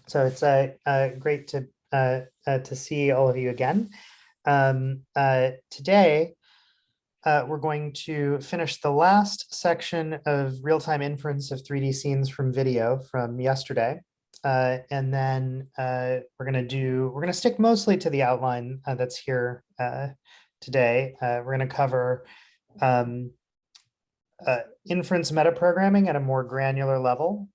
So it's great to see all of you again. Today, we're going to finish the last section of real-time inference of 3D scenes from video from yesterday. And then we're going to stick mostly to the outline that's here today. We're going to cover inference metaprogramming at a more granular level.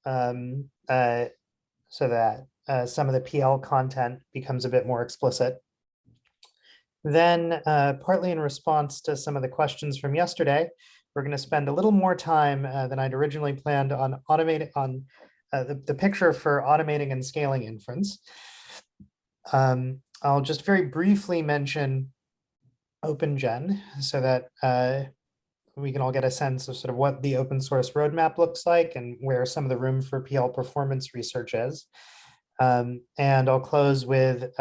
So that some of the PL content becomes a bit more explicit. Then, partly in response to some of the questions from yesterday, we're going to spend a little more time than I'd originally planned on the picture for automating and scaling inference. I'll just very briefly mention OpenGen so that we can all get a sense of sort of what the open source roadmap looks like and where some of the room for PL performance research is. And I'll close with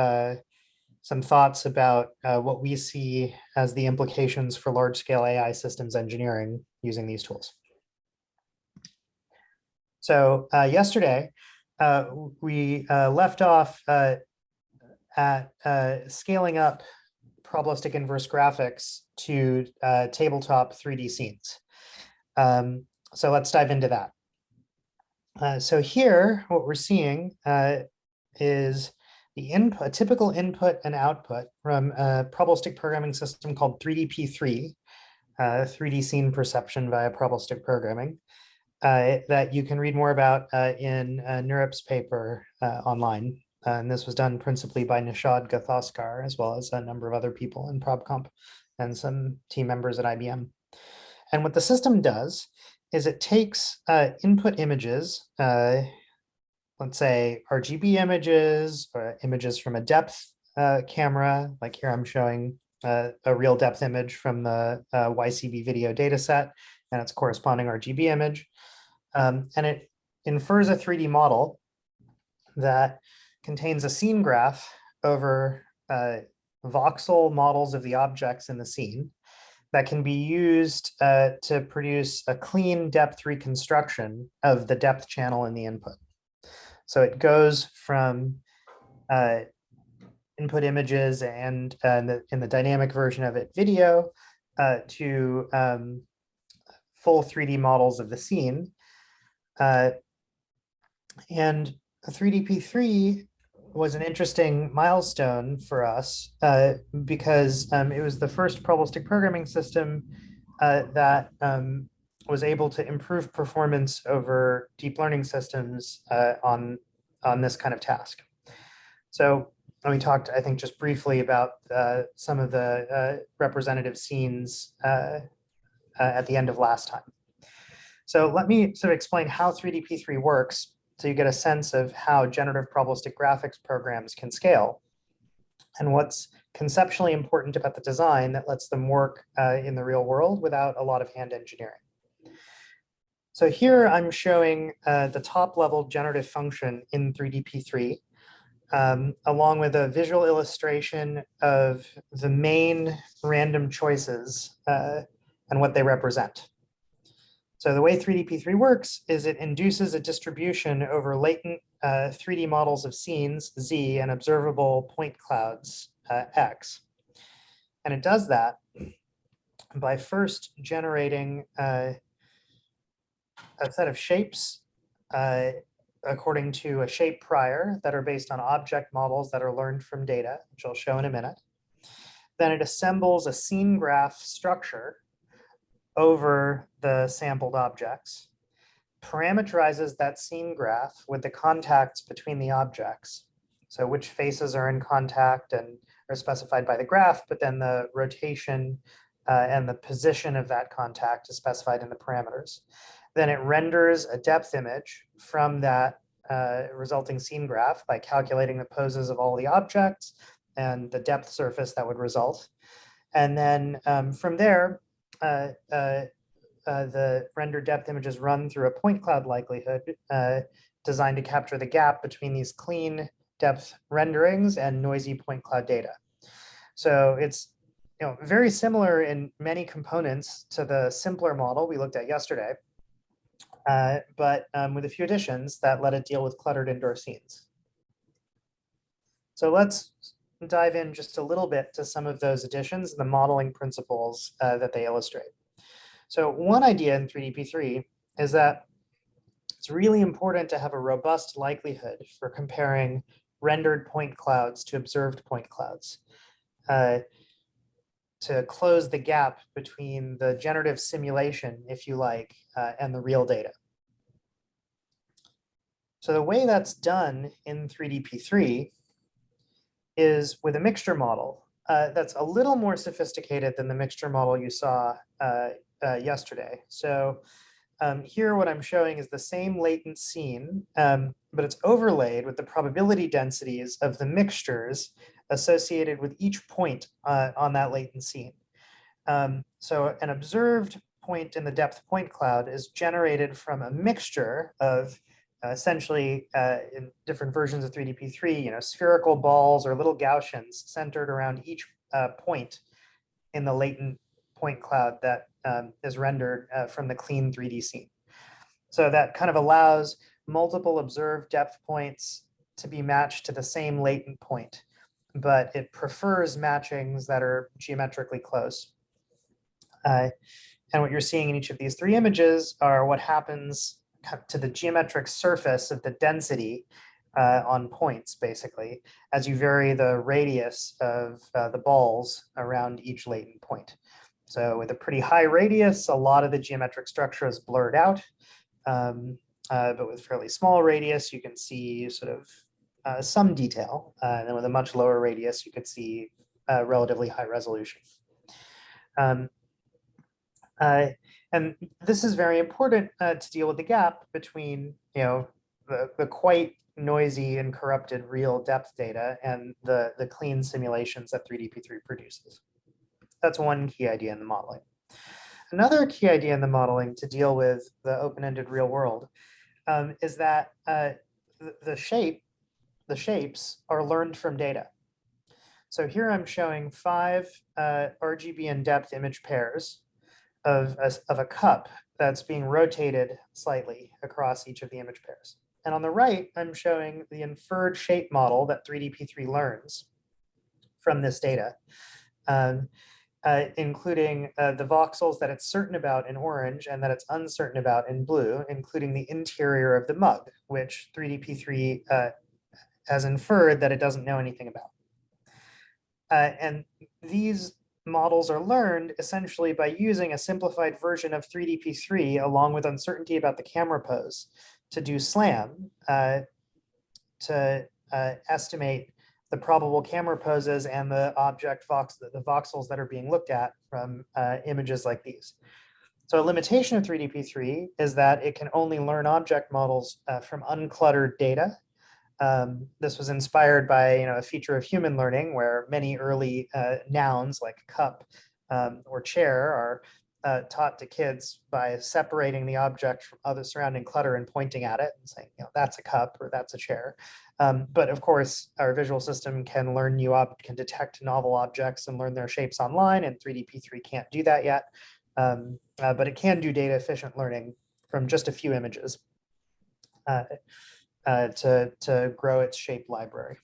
some thoughts about what we see as the implications for large-scale AI systems engineering using these tools. So yesterday, we left off at scaling up probabilistic inverse graphics to tabletop 3D scenes. So let's dive into that. So here, what we're seeing is the typical input and output from a probabilistic programming system called 3DP3, 3D scene perception via probabilistic programming, that you can read more about in Nurip's paper online. And this was done principally by Nishad Gathoskar, as well as a number of other people in ProbComp and some team members at IBM. And what the system does is it takes input images, let's say RGB images, or images from a depth camera, like here I'm showing a real depth image from the YCB video data set and its corresponding RGB image. And it infers a 3D model that contains a scene graph over voxel models of the objects in the scene that can be used to produce a clean depth reconstruction of the depth channel in the input. So it goes from input images and in the dynamic version of it, video, to full 3D models of the scene. And 3DP3 was an interesting milestone for us because it was the first probabilistic programming system that was able to improve performance over deep learning systems on this kind of task. So we talked, I think, just briefly about some of the representative scenes at the end of last time. So let me sort of explain how 3DP3 works so you get a sense of how generative probabilistic graphics programs can scale and what's conceptually important about the design that lets them work in the real world without a lot of hand engineering. So here I'm showing the top level generative function in 3DP3, along with a visual illustration of the main random choices and what they represent. So the way 3DP3 works is it induces a distribution over latent 3D models of scenes, Z, and observable point clouds, X. And it does that by first generating a set of shapes according to a shape prior that are based on object models that are learned from data, which I'll show in a minute. Then it assembles a scene graph structure over the sampled objects, parameterizes that scene graph with the contacts between the objects. So which faces are in contact and are specified by the graph, but then the rotation and the position of that contact is specified in the parameters. Then it renders a depth image from that resulting scene graph by calculating the poses of all the objects and the depth surface that would result. And then from there, the rendered depth images run through a point cloud likelihood designed to capture the gap between these clean depth renderings and noisy point cloud data. So it's very similar in many components to the simpler model we looked at yesterday, but with a few additions that let it deal with cluttered indoor scenes. So let's dive in just a little bit to some of those additions and the modeling principles that they illustrate. So one idea in 3DP3 is that it's really important to have a robust likelihood for comparing rendered point clouds to observed point clouds to close the gap between the generative simulation, if you like, and the real data. So the way that's done in 3DP3 is with a mixture model that's a little more sophisticated than the mixture model you saw yesterday. So here what I'm showing is the same latent scene, but it's overlaid with the probability densities of the mixtures associated with each point on that latent scene. So an observed point in the depth point cloud is generated from a mixture of essentially in different versions of 3DP3, spherical balls or little Gaussians centered around each point in the latent point cloud that is rendered from the clean 3D scene. So that kind of allows multiple observed depth points to be matched to the same latent point, but it prefers matchings that are geometrically close. And what you're seeing in each of these three images are what happens to the geometric surface of the density on points, basically, as you vary the radius of the balls around each latent point. So with a pretty high radius, a lot of the geometric structure is blurred out. But with fairly small radius, you can see sort of some detail. And then with a much lower radius, you could see relatively high resolution. And this is very important to deal with the gap between, the quite noisy and corrupted real depth data and the clean simulations that 3DP3 produces. That's one key idea in the modeling. Another key idea in the modeling to deal with the open-ended real world is that the shapes are learned from data. So here I'm showing 5 RGB and depth image pairs of a cup that's being rotated slightly across each of the image pairs. And on the right, I'm showing the inferred shape model that 3DP3 learns from this data, including the voxels that it's certain about in orange and that it's uncertain about in blue, including the interior of the mug, which 3DP3 has inferred that it doesn't know anything about. And these models are learned essentially by using a simplified version of 3DP3 along with uncertainty about the camera pose to do SLAM to estimate the probable camera poses and the the voxels that are being looked at from images like these. So a limitation of 3DP3 is that it can only learn object models from uncluttered data. This was inspired by a feature of human learning where many early nouns like cup or chair are taught to kids by separating the object from other surrounding clutter and pointing at it and saying, that's a cup or that's a chair. But of course, our visual system can learn can detect novel objects and learn their shapes online, and 3DP3 can't do that yet. But it can do data efficient learning from just a few images to grow its shape library.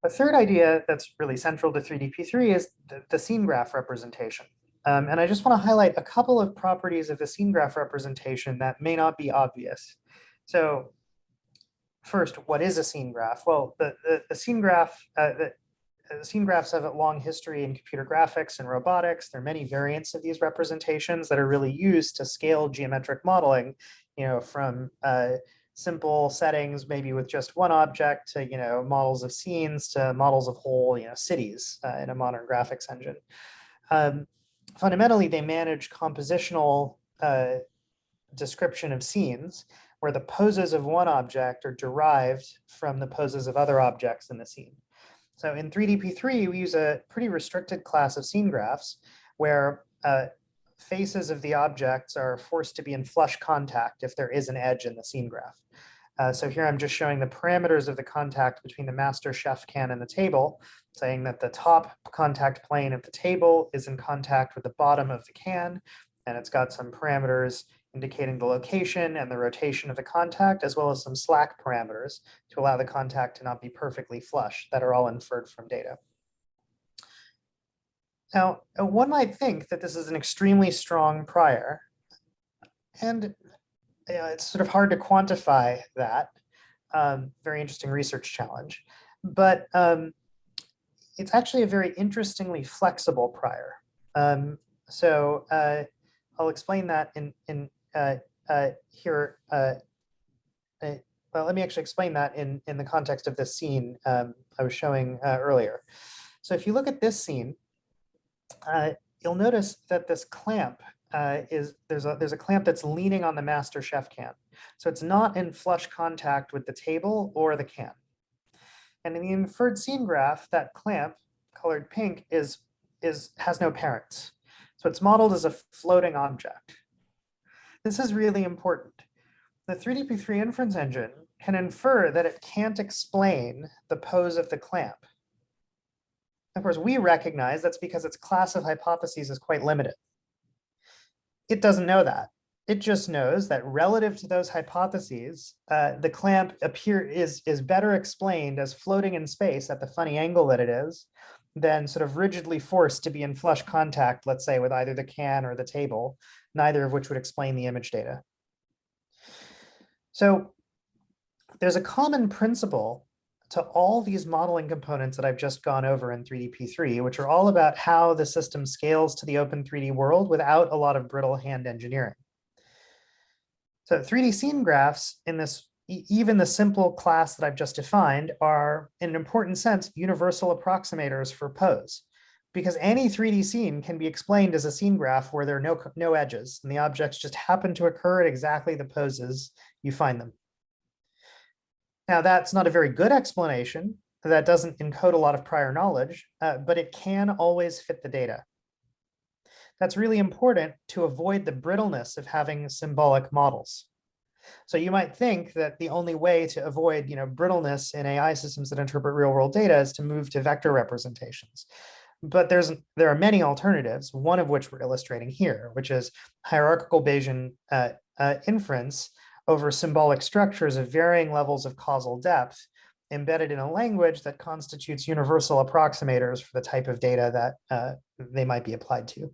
A third idea that's really central to 3DP3 is the scene graph representation. And I just want to highlight a couple of properties of the scene graph representation that may not be obvious. So first, what is a scene graph? Well, the scene graph, scene graphs have a long history in computer graphics and robotics. There are many variants of these representations that are really used to scale geometric modeling, from simple settings, maybe with just one object, to models of scenes, to models of whole cities in a modern graphics engine. Fundamentally, they manage compositional description of scenes where the poses of one object are derived from the poses of other objects in the scene. So in 3DP3, we use a pretty restricted class of scene graphs where faces of the objects are forced to be in flush contact if there is an edge in the scene graph. So here I'm just showing the parameters of the contact between the master chef can and the table, saying that the top contact plane of the table is in contact with the bottom of the can, and it's got some parameters indicating the location and the rotation of the contact, as well as some slack parameters to allow the contact to not be perfectly flush that are all inferred from data. Now, one might think that this is an extremely strong prior, and it's sort of hard to quantify that. Very interesting research challenge, but it's actually a very interestingly flexible prior. So I'll explain that in here. Well, let me actually explain that in the context of this scene I was showing earlier. So if you look at this scene, you'll notice that this clamp there's a clamp that's leaning on the master chef can. So it's not in flush contact with the table or the can. And in the inferred scene graph, that clamp, colored pink, has no parents. So it's modeled as a floating object. This is really important. The 3DP3 inference engine can infer that it can't explain the pose of the clamp. Of course, we recognize that's because its class of hypotheses is quite limited. It doesn't know that. It just knows that relative to those hypotheses, the clamp is better explained as floating in space at the funny angle that it is than sort of rigidly forced to be in flush contact, let's say, with either the can or the table, neither of which would explain the image data. So there's a common principle to all these modeling components that I've just gone over in 3DP3, which are all about how the system scales to the open 3D world without a lot of brittle hand engineering. So 3D scene graphs in this, even the simple class that I've just defined, are in an important sense universal approximators for pose, because any 3D scene can be explained as a scene graph where there are no edges and the objects just happen to occur at exactly the poses you find them. Now, that's not a very good explanation. That doesn't encode a lot of prior knowledge, but it can always fit the data. That's really important to avoid the brittleness of having symbolic models. So you might think that the only way to avoid brittleness in AI systems that interpret real-world data is to move to vector representations. But there are many alternatives, one of which we're illustrating here, which is hierarchical Bayesian inference over symbolic structures of varying levels of causal depth embedded in a language that constitutes universal approximators for the type of data that they might be applied to.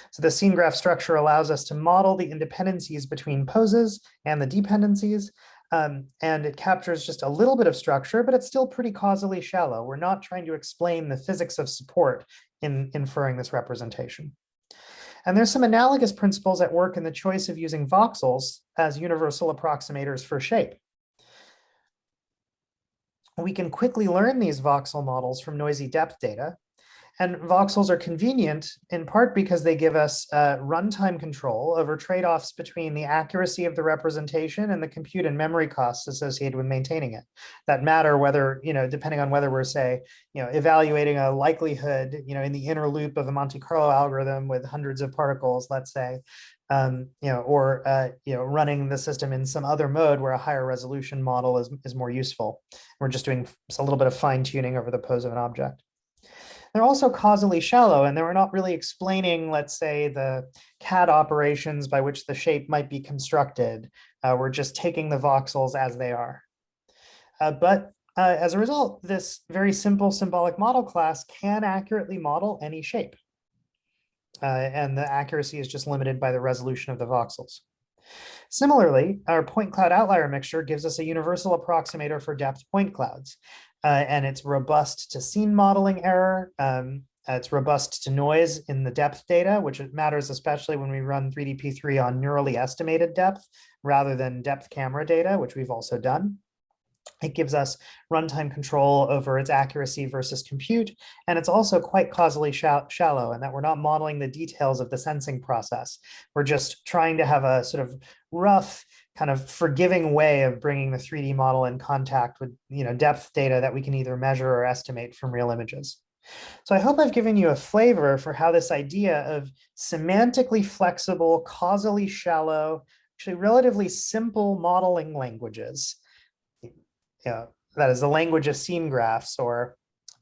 So the scene graph structure allows us to model the independencies between poses and the dependencies, and it captures just a little bit of structure, but it's still pretty causally shallow. We're not trying to explain the physics of support in inferring this representation. And there's some analogous principles at work in the choice of using voxels as universal approximators for shape. We can quickly learn these voxel models from noisy depth data. And voxels are convenient in part because they give us runtime control over trade-offs between the accuracy of the representation and the compute and memory costs associated with maintaining it. That matter whether, depending on whether we're, say, evaluating a likelihood, in the inner loop of a Monte Carlo algorithm with hundreds of particles, let's say, or running the system in some other mode where a higher resolution model is more useful. We're just doing a little bit of fine tuning over the pose of an object. They're also causally shallow, and we're not really explaining, let's say, the CAD operations by which the shape might be constructed. We're just taking the voxels as they are. But as a result, this very simple symbolic model class can accurately model any shape. And the accuracy is just limited by the resolution of the voxels. Similarly, our point cloud outlier mixture gives us a universal approximator for depth point clouds. And it's robust to scene modeling error. It's robust to noise in the depth data, which matters especially when we run 3DP3 on neurally estimated depth rather than depth camera data, which we've also done. It gives us runtime control over its accuracy versus compute. And it's also quite causally shallow in that we're not modeling the details of the sensing process. We're just trying to have a sort of rough, kind of forgiving way of bringing the 3D model in contact with depth data that we can either measure or estimate from real images. So I hope I've given you a flavor for how this idea of semantically flexible, causally shallow, actually relatively simple modeling languages, that is the language of scene graphs, or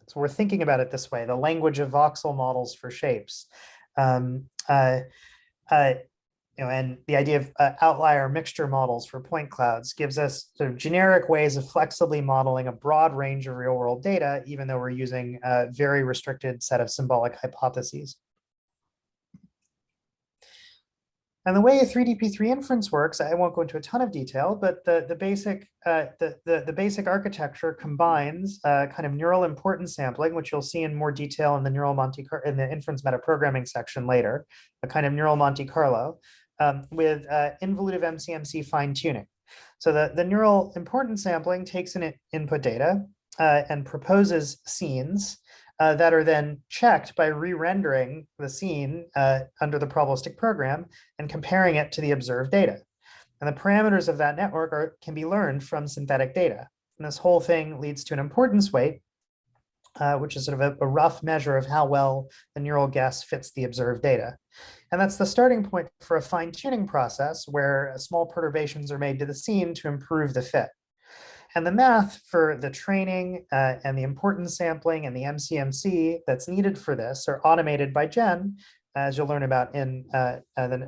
so we're thinking about it this way, the language of voxel models for shapes, and the idea of outlier mixture models for point clouds gives us sort of generic ways of flexibly modeling a broad range of real world data, even though we're using a very restricted set of symbolic hypotheses. And the way a 3DP3 inference works, I won't go into a ton of detail, but the basic architecture combines kind of neural importance sampling, which you'll see in more detail in the in the inference metaprogramming section later, a kind of neural Monte Carlo, with involutive MCMC fine tuning. So the neural importance sampling takes in input data and proposes scenes that are then checked by re-rendering the scene under the probabilistic program and comparing it to the observed data. And the parameters of that network can be learned from synthetic data. And this whole thing leads to an importance weight, which is sort of a rough measure of how well the neural guess fits the observed data. And that's the starting point for a fine-tuning process where small perturbations are made to the scene to improve the fit. And the math for the training and the importance sampling and the MCMC that's needed for this are automated by Gen, as you'll learn about in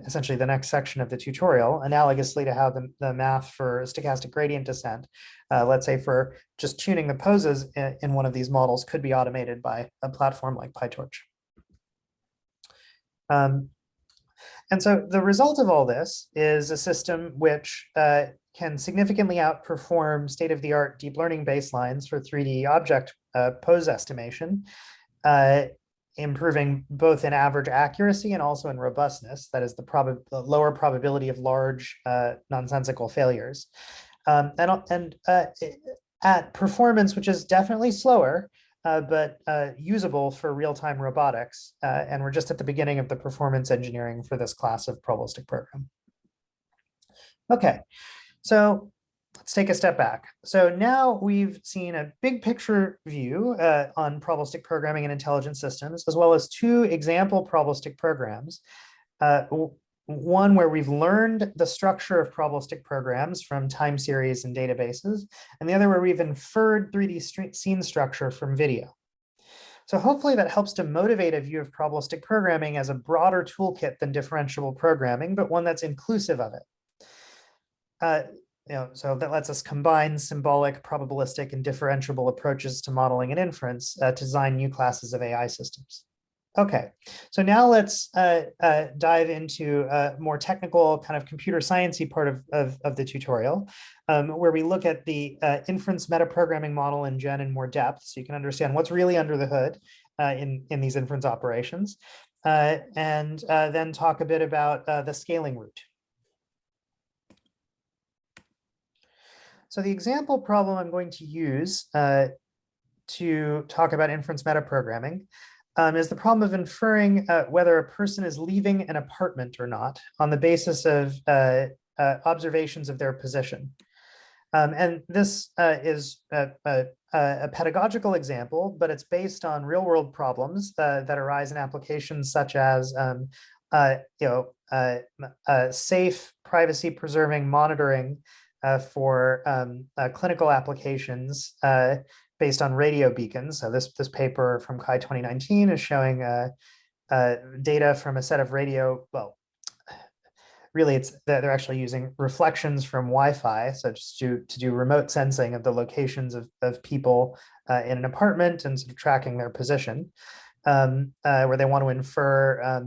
essentially the next section of the tutorial, analogously to how the math for stochastic gradient descent, let's say for just tuning the poses in one of these models, could be automated by a platform like PyTorch. And so the result of all this is a system which can significantly outperform state-of-the-art deep learning baselines for 3D object pose estimation, improving both in average accuracy and also in robustness, that is the lower probability of large nonsensical failures. And at performance, which is definitely slower, but usable for real-time robotics. And we're just at the beginning of the performance engineering for this class of probabilistic program. Okay, so let's take a step back. So now we've seen a big picture view on probabilistic programming and intelligent systems, as well as two example probabilistic programs. One where we've learned the structure of probabilistic programs from time series and databases, and the other where we've inferred 3D scene structure from video. So hopefully that helps to motivate a view of probabilistic programming as a broader toolkit than differentiable programming, but one that's inclusive of it. So that lets us combine symbolic, probabilistic, and differentiable approaches to modeling and inference to design new classes of AI systems. Okay, so now let's dive into a more technical kind of computer sciencey part of the tutorial, where we look at the inference metaprogramming model in Gen in more depth, so you can understand what's really under the hood in these inference operations, and then talk a bit about the scaling route. So the example problem I'm going to use to talk about inference metaprogramming is the problem of inferring whether a person is leaving an apartment or not on the basis of observations of their position. And this is a pedagogical example, but it's based on real world problems that arise in applications such as safe, privacy preserving monitoring for clinical applications based on radio beacons. So this paper from Kai 2019 is showing data from a set of radio, well, really it's that they're actually using reflections from Wi-Fi, so just to do remote sensing of the locations of people in an apartment and sort of tracking their position, where they want to infer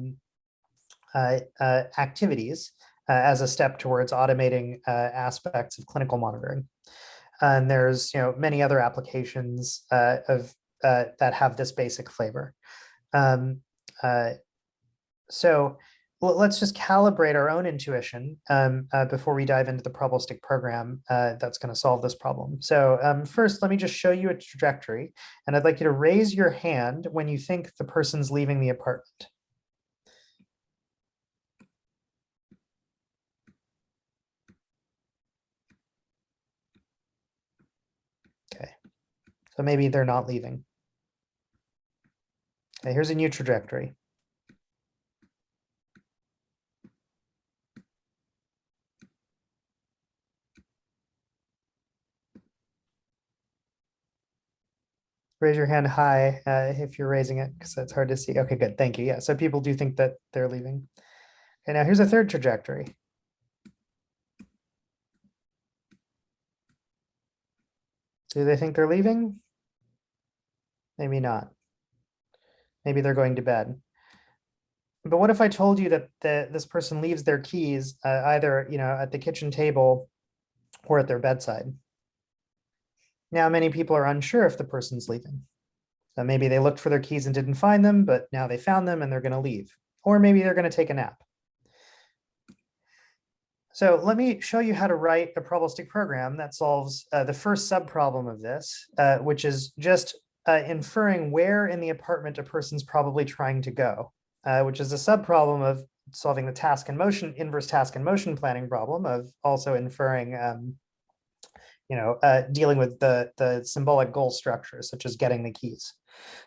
activities as a step towards automating aspects of clinical monitoring. And there's many other applications that have this basic flavor. So let's just calibrate our own intuition before we dive into the probabilistic program that's going to solve this problem. So first, let me just show you a trajectory, and I'd like you to raise your hand when you think the person's leaving the apartment. Okay, so maybe they're not leaving. Okay, here's a new trajectory. Raise your hand high if you're raising it, because it's hard to see. Okay, good, thank you. Yeah, so people do think that they're leaving. Okay, now here's a third trajectory. Do they think they're leaving? Maybe not. Maybe they're going to bed. But what if I told you that this person leaves their keys either at the kitchen table or at their bedside? Now many people are unsure if the person's leaving. So maybe they looked for their keys and didn't find them, but now they found them and they're going to leave. Or maybe they're going to take a nap. So let me show you how to write a probabilistic program that solves the first subproblem of this, which is just inferring where in the apartment a person's probably trying to go, which is a subproblem of solving the task and motion, inverse task and motion planning problem of also inferring, dealing with the symbolic goal structure, such as getting the keys.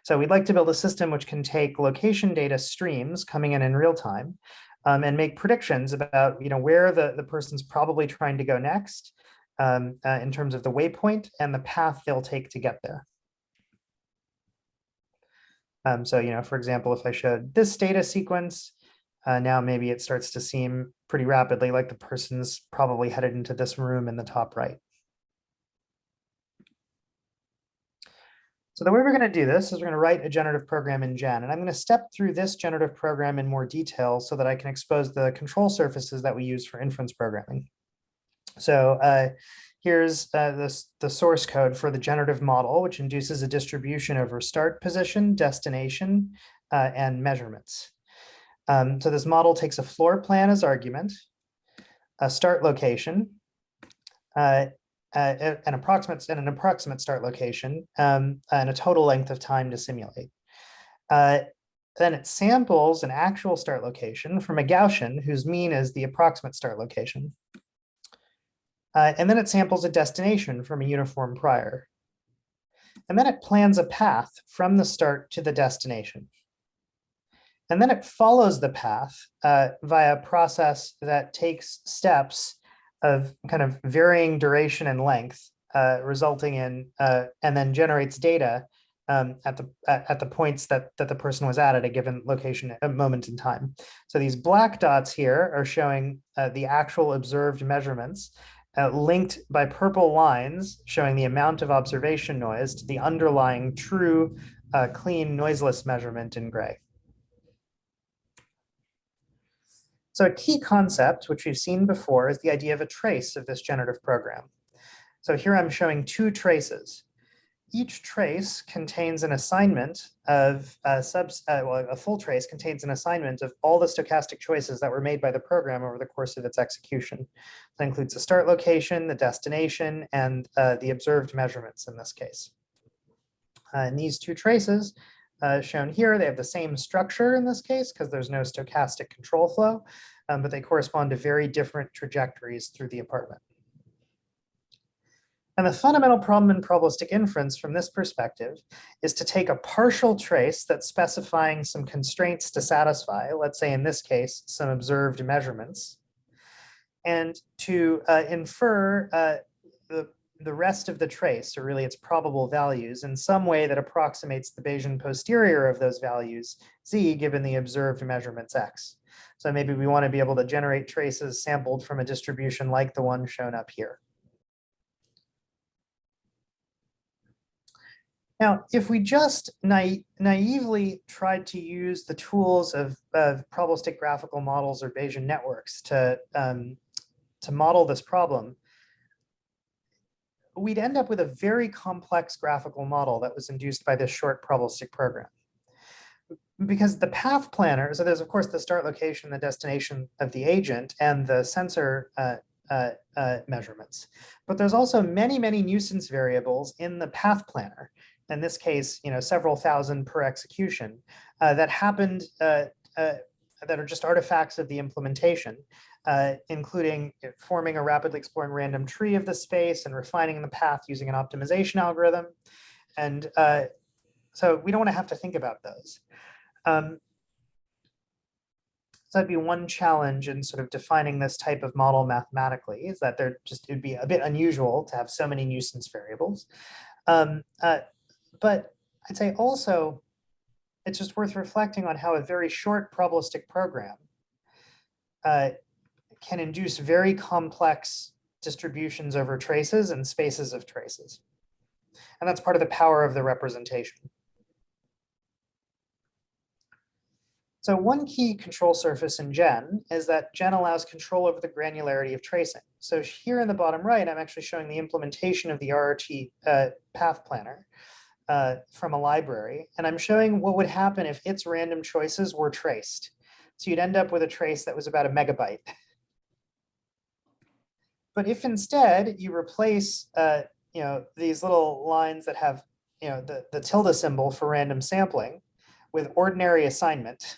So we'd like to build a system which can take location data streams coming in real time and make predictions about where the person's probably trying to go next in terms of the waypoint and the path they'll take to get there. So for example, if I showed this data sequence, now maybe it starts to seem pretty rapidly like the person's probably headed into this room in the top right. So the way we're going to do this is we're going to write a generative program in Gen, and I'm going to step through this generative program in more detail so that I can expose the control surfaces that we use for inference programming. So here's the source code for the generative model, which induces a distribution over start position, destination, and measurements. So this model takes a floor plan as argument, a start location, an approximate start location, and a total length of time to simulate. Then it samples an actual start location from a Gaussian whose mean is the approximate start location. And then it samples a destination from a uniform prior. And then it plans a path from the start to the destination. And then it follows the path via a process that takes steps of kind of varying duration and length, resulting in, and then generates data at the points that the person was at a given location, a moment in time. So these black dots here are showing the actual observed measurements, linked by purple lines showing the amount of observation noise to the underlying true, clean, noiseless measurement in gray. So a key concept, which we've seen before, is the idea of a trace of this generative program. So here I'm showing two traces. Each trace contains an assignment of a full trace contains an assignment of all the stochastic choices that were made by the program over the course of its execution. That includes the start location, the destination, and the observed measurements in this case. And these two traces shown here, they have the same structure in this case because there's no stochastic control flow, but they correspond to very different trajectories through the apartment. And the fundamental problem in probabilistic inference from this perspective is to take a partial trace that's specifying some constraints to satisfy, let's say in this case, some observed measurements, and to infer the rest of the trace, or really its probable values, in some way that approximates the Bayesian posterior of those values, z, given the observed measurements x. So maybe we want to be able to generate traces sampled from a distribution like the one shown up here. Now, if we just naively tried to use the tools of probabilistic graphical models or Bayesian networks to model this problem, we'd end up with a very complex graphical model that was induced by this short probabilistic program. Because the path planner, so there's of course the start location, the destination of the agent, and the sensor measurements. But there's also many, many nuisance variables in the path planner. In this case, several thousand per execution that happened, that are just artifacts of the implementation, including forming a rapidly exploring random tree of the space and refining the path using an optimization algorithm. And so we don't want to have to think about those. So that'd be one challenge in sort of defining this type of model mathematically, is that it'd be a bit unusual to have so many nuisance variables. But I'd say also, it's just worth reflecting on how a very short probabilistic program can induce very complex distributions over traces and spaces of traces. And that's part of the power of the representation. So one key control surface in Gen is that Gen allows control over the granularity of tracing. So here in the bottom right, I'm actually showing the implementation of the RRT path planner from a library. And I'm showing what would happen if its random choices were traced. So you'd end up with a trace that was about a megabyte. But if instead you replace these little lines that have the tilde symbol for random sampling with ordinary assignment,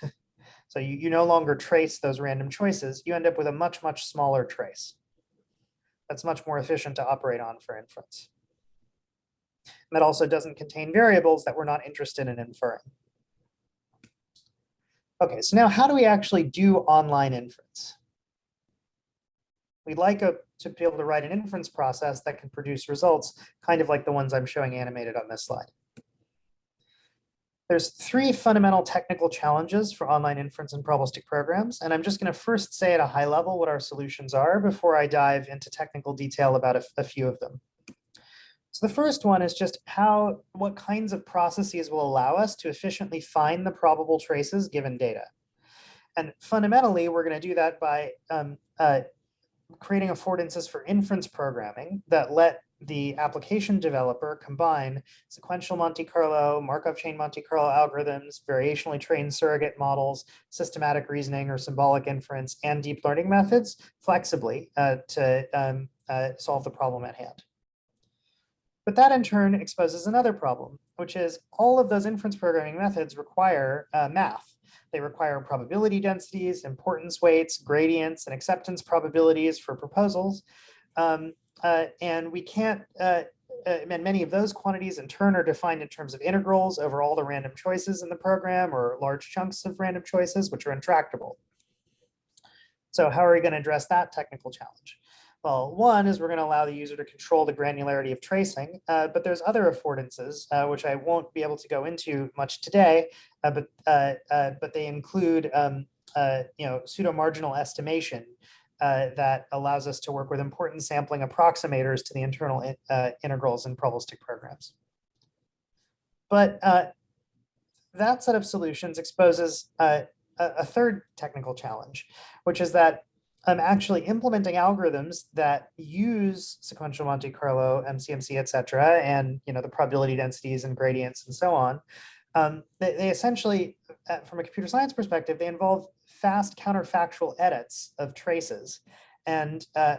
so you no longer trace those random choices, you end up with a much, much smaller trace. That's much more efficient to operate on for inference. And that also doesn't contain variables that we're not interested in inferring. Okay, so now how do we actually do online inference? We'd like to be able to write an inference process that can produce results kind of like the ones I'm showing animated on this slide. There's three fundamental technical challenges for online inference and probabilistic programs, and I'm just going to first say at a high level what our solutions are before I dive into technical detail about a few of them. So the first one is just what kinds of processes will allow us to efficiently find the probable traces given data. And fundamentally, we're going to do that by creating affordances for inference programming that let the application developer combine sequential Monte Carlo, Markov chain Monte Carlo algorithms, variationally trained surrogate models, systematic reasoning or symbolic inference, and deep learning methods flexibly to solve the problem at hand. But that in turn exposes another problem, which is all of those inference programming methods require math. They require probability densities, importance weights, gradients, and acceptance probabilities for proposals. And we can't, and many of those quantities in turn are defined in terms of integrals over all the random choices in the program or large chunks of random choices, which are intractable. So how are we going to address that technical challenge? Well, one is we're going to allow the user to control the granularity of tracing, but there's other affordances, which I won't be able to go into much today, but they include pseudo-marginal estimation that allows us to work with important sampling approximators to the internal integrals in probabilistic programs. But that set of solutions exposes a third technical challenge, which is that actually implementing algorithms that use sequential Monte Carlo, MCMC, et cetera, and the probability densities and gradients and so on, they essentially, from a computer science perspective, they involve fast counterfactual edits of traces and they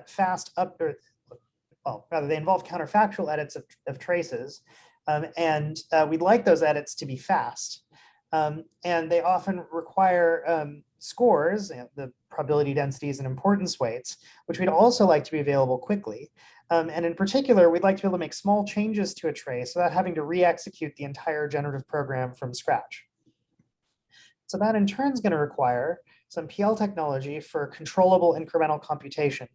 involve counterfactual edits of traces, and we'd like those edits to be fast. And they often require scores, the probability densities and importance weights, which we'd also like to be available quickly. And in particular, we'd like to be able to make small changes to a trace without having to re-execute the entire generative program from scratch. So that in turn is going to require some PL technology for controllable incremental computation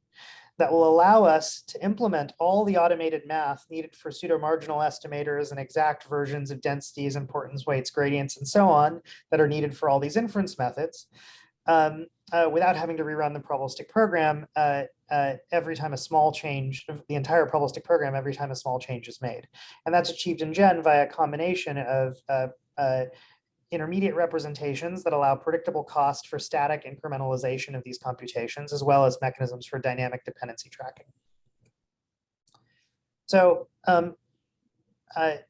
that will allow us to implement all the automated math needed for pseudo-marginal estimators and exact versions of densities, importance weights, gradients, and so on that are needed for all these inference methods without having to rerun the probabilistic program every time a small change, the entire probabilistic program every time a small change is made. And that's achieved in Gen via a combination of intermediate representations that allow predictable cost for static incrementalization of these computations, as well as mechanisms for dynamic dependency tracking. So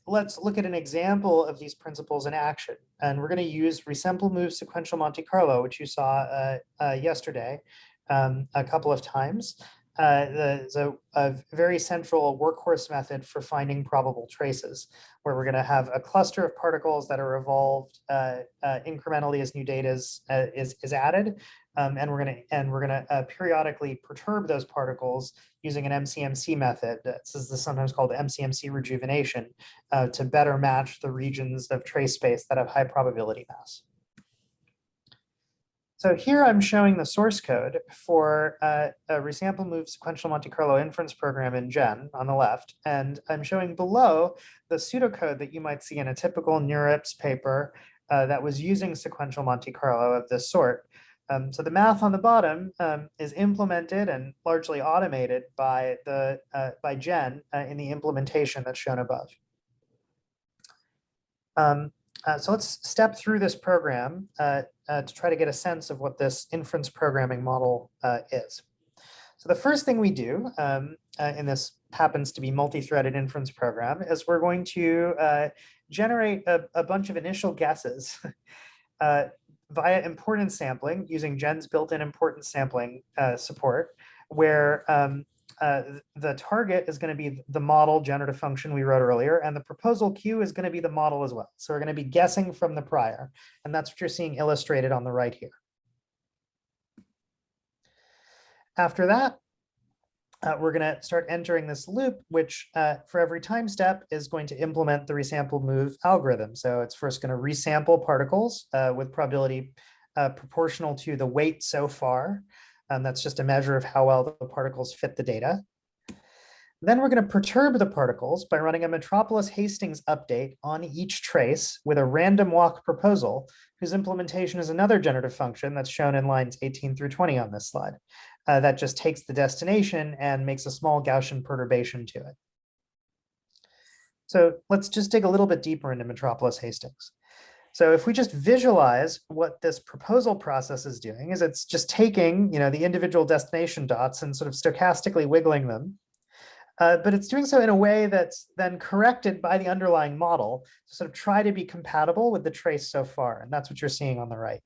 let's look at an example of these principles in action. And we're going to use resample move sequential Monte Carlo, which you saw yesterday a couple of times. A very central workhorse method for finding probable traces, where we're going to have a cluster of particles that are evolved incrementally as new data is added, and we're going to periodically perturb those particles using an MCMC method. This is sometimes called MCMC rejuvenation to better match the regions of trace space that have high probability mass. So here I'm showing the source code for a resample move sequential Monte Carlo inference program in Gen on the left, and I'm showing below the pseudocode that you might see in a typical NeurIPS paper that was using sequential Monte Carlo of this sort. So the math on the bottom is implemented and largely automated by Gen in the implementation that's shown above. So let's step through this program to try to get a sense of what this inference programming model is. So the first thing we do in this happens to be multi-threaded inference program is we're going to generate a bunch of initial guesses via importance sampling using Gen's built-in importance sampling support, where the target is going to be the model generative function we wrote earlier, and the proposal Q is going to be the model as well. So we're going to be guessing from the prior, and that's what you're seeing illustrated on the right here. After that, we're going to start entering this loop, which for every time step is going to implement the resample move algorithm. So it's first going to resample particles with probability proportional to the weight so far. That's just a measure of how well the particles fit the data. Then we're going to perturb the particles by running a Metropolis Hastings update on each trace with a random walk proposal, whose implementation is another generative function that's shown in lines 18 through 20 on this slide. That just takes the destination and makes a small Gaussian perturbation to it. So let's just dig a little bit deeper into Metropolis Hastings. So if we just visualize what this proposal process is doing, is it's just taking, the individual destination dots and sort of stochastically wiggling them. But it's doing so in a way that's then corrected by the underlying model to sort of try to be compatible with the trace so far. And that's what you're seeing on the right.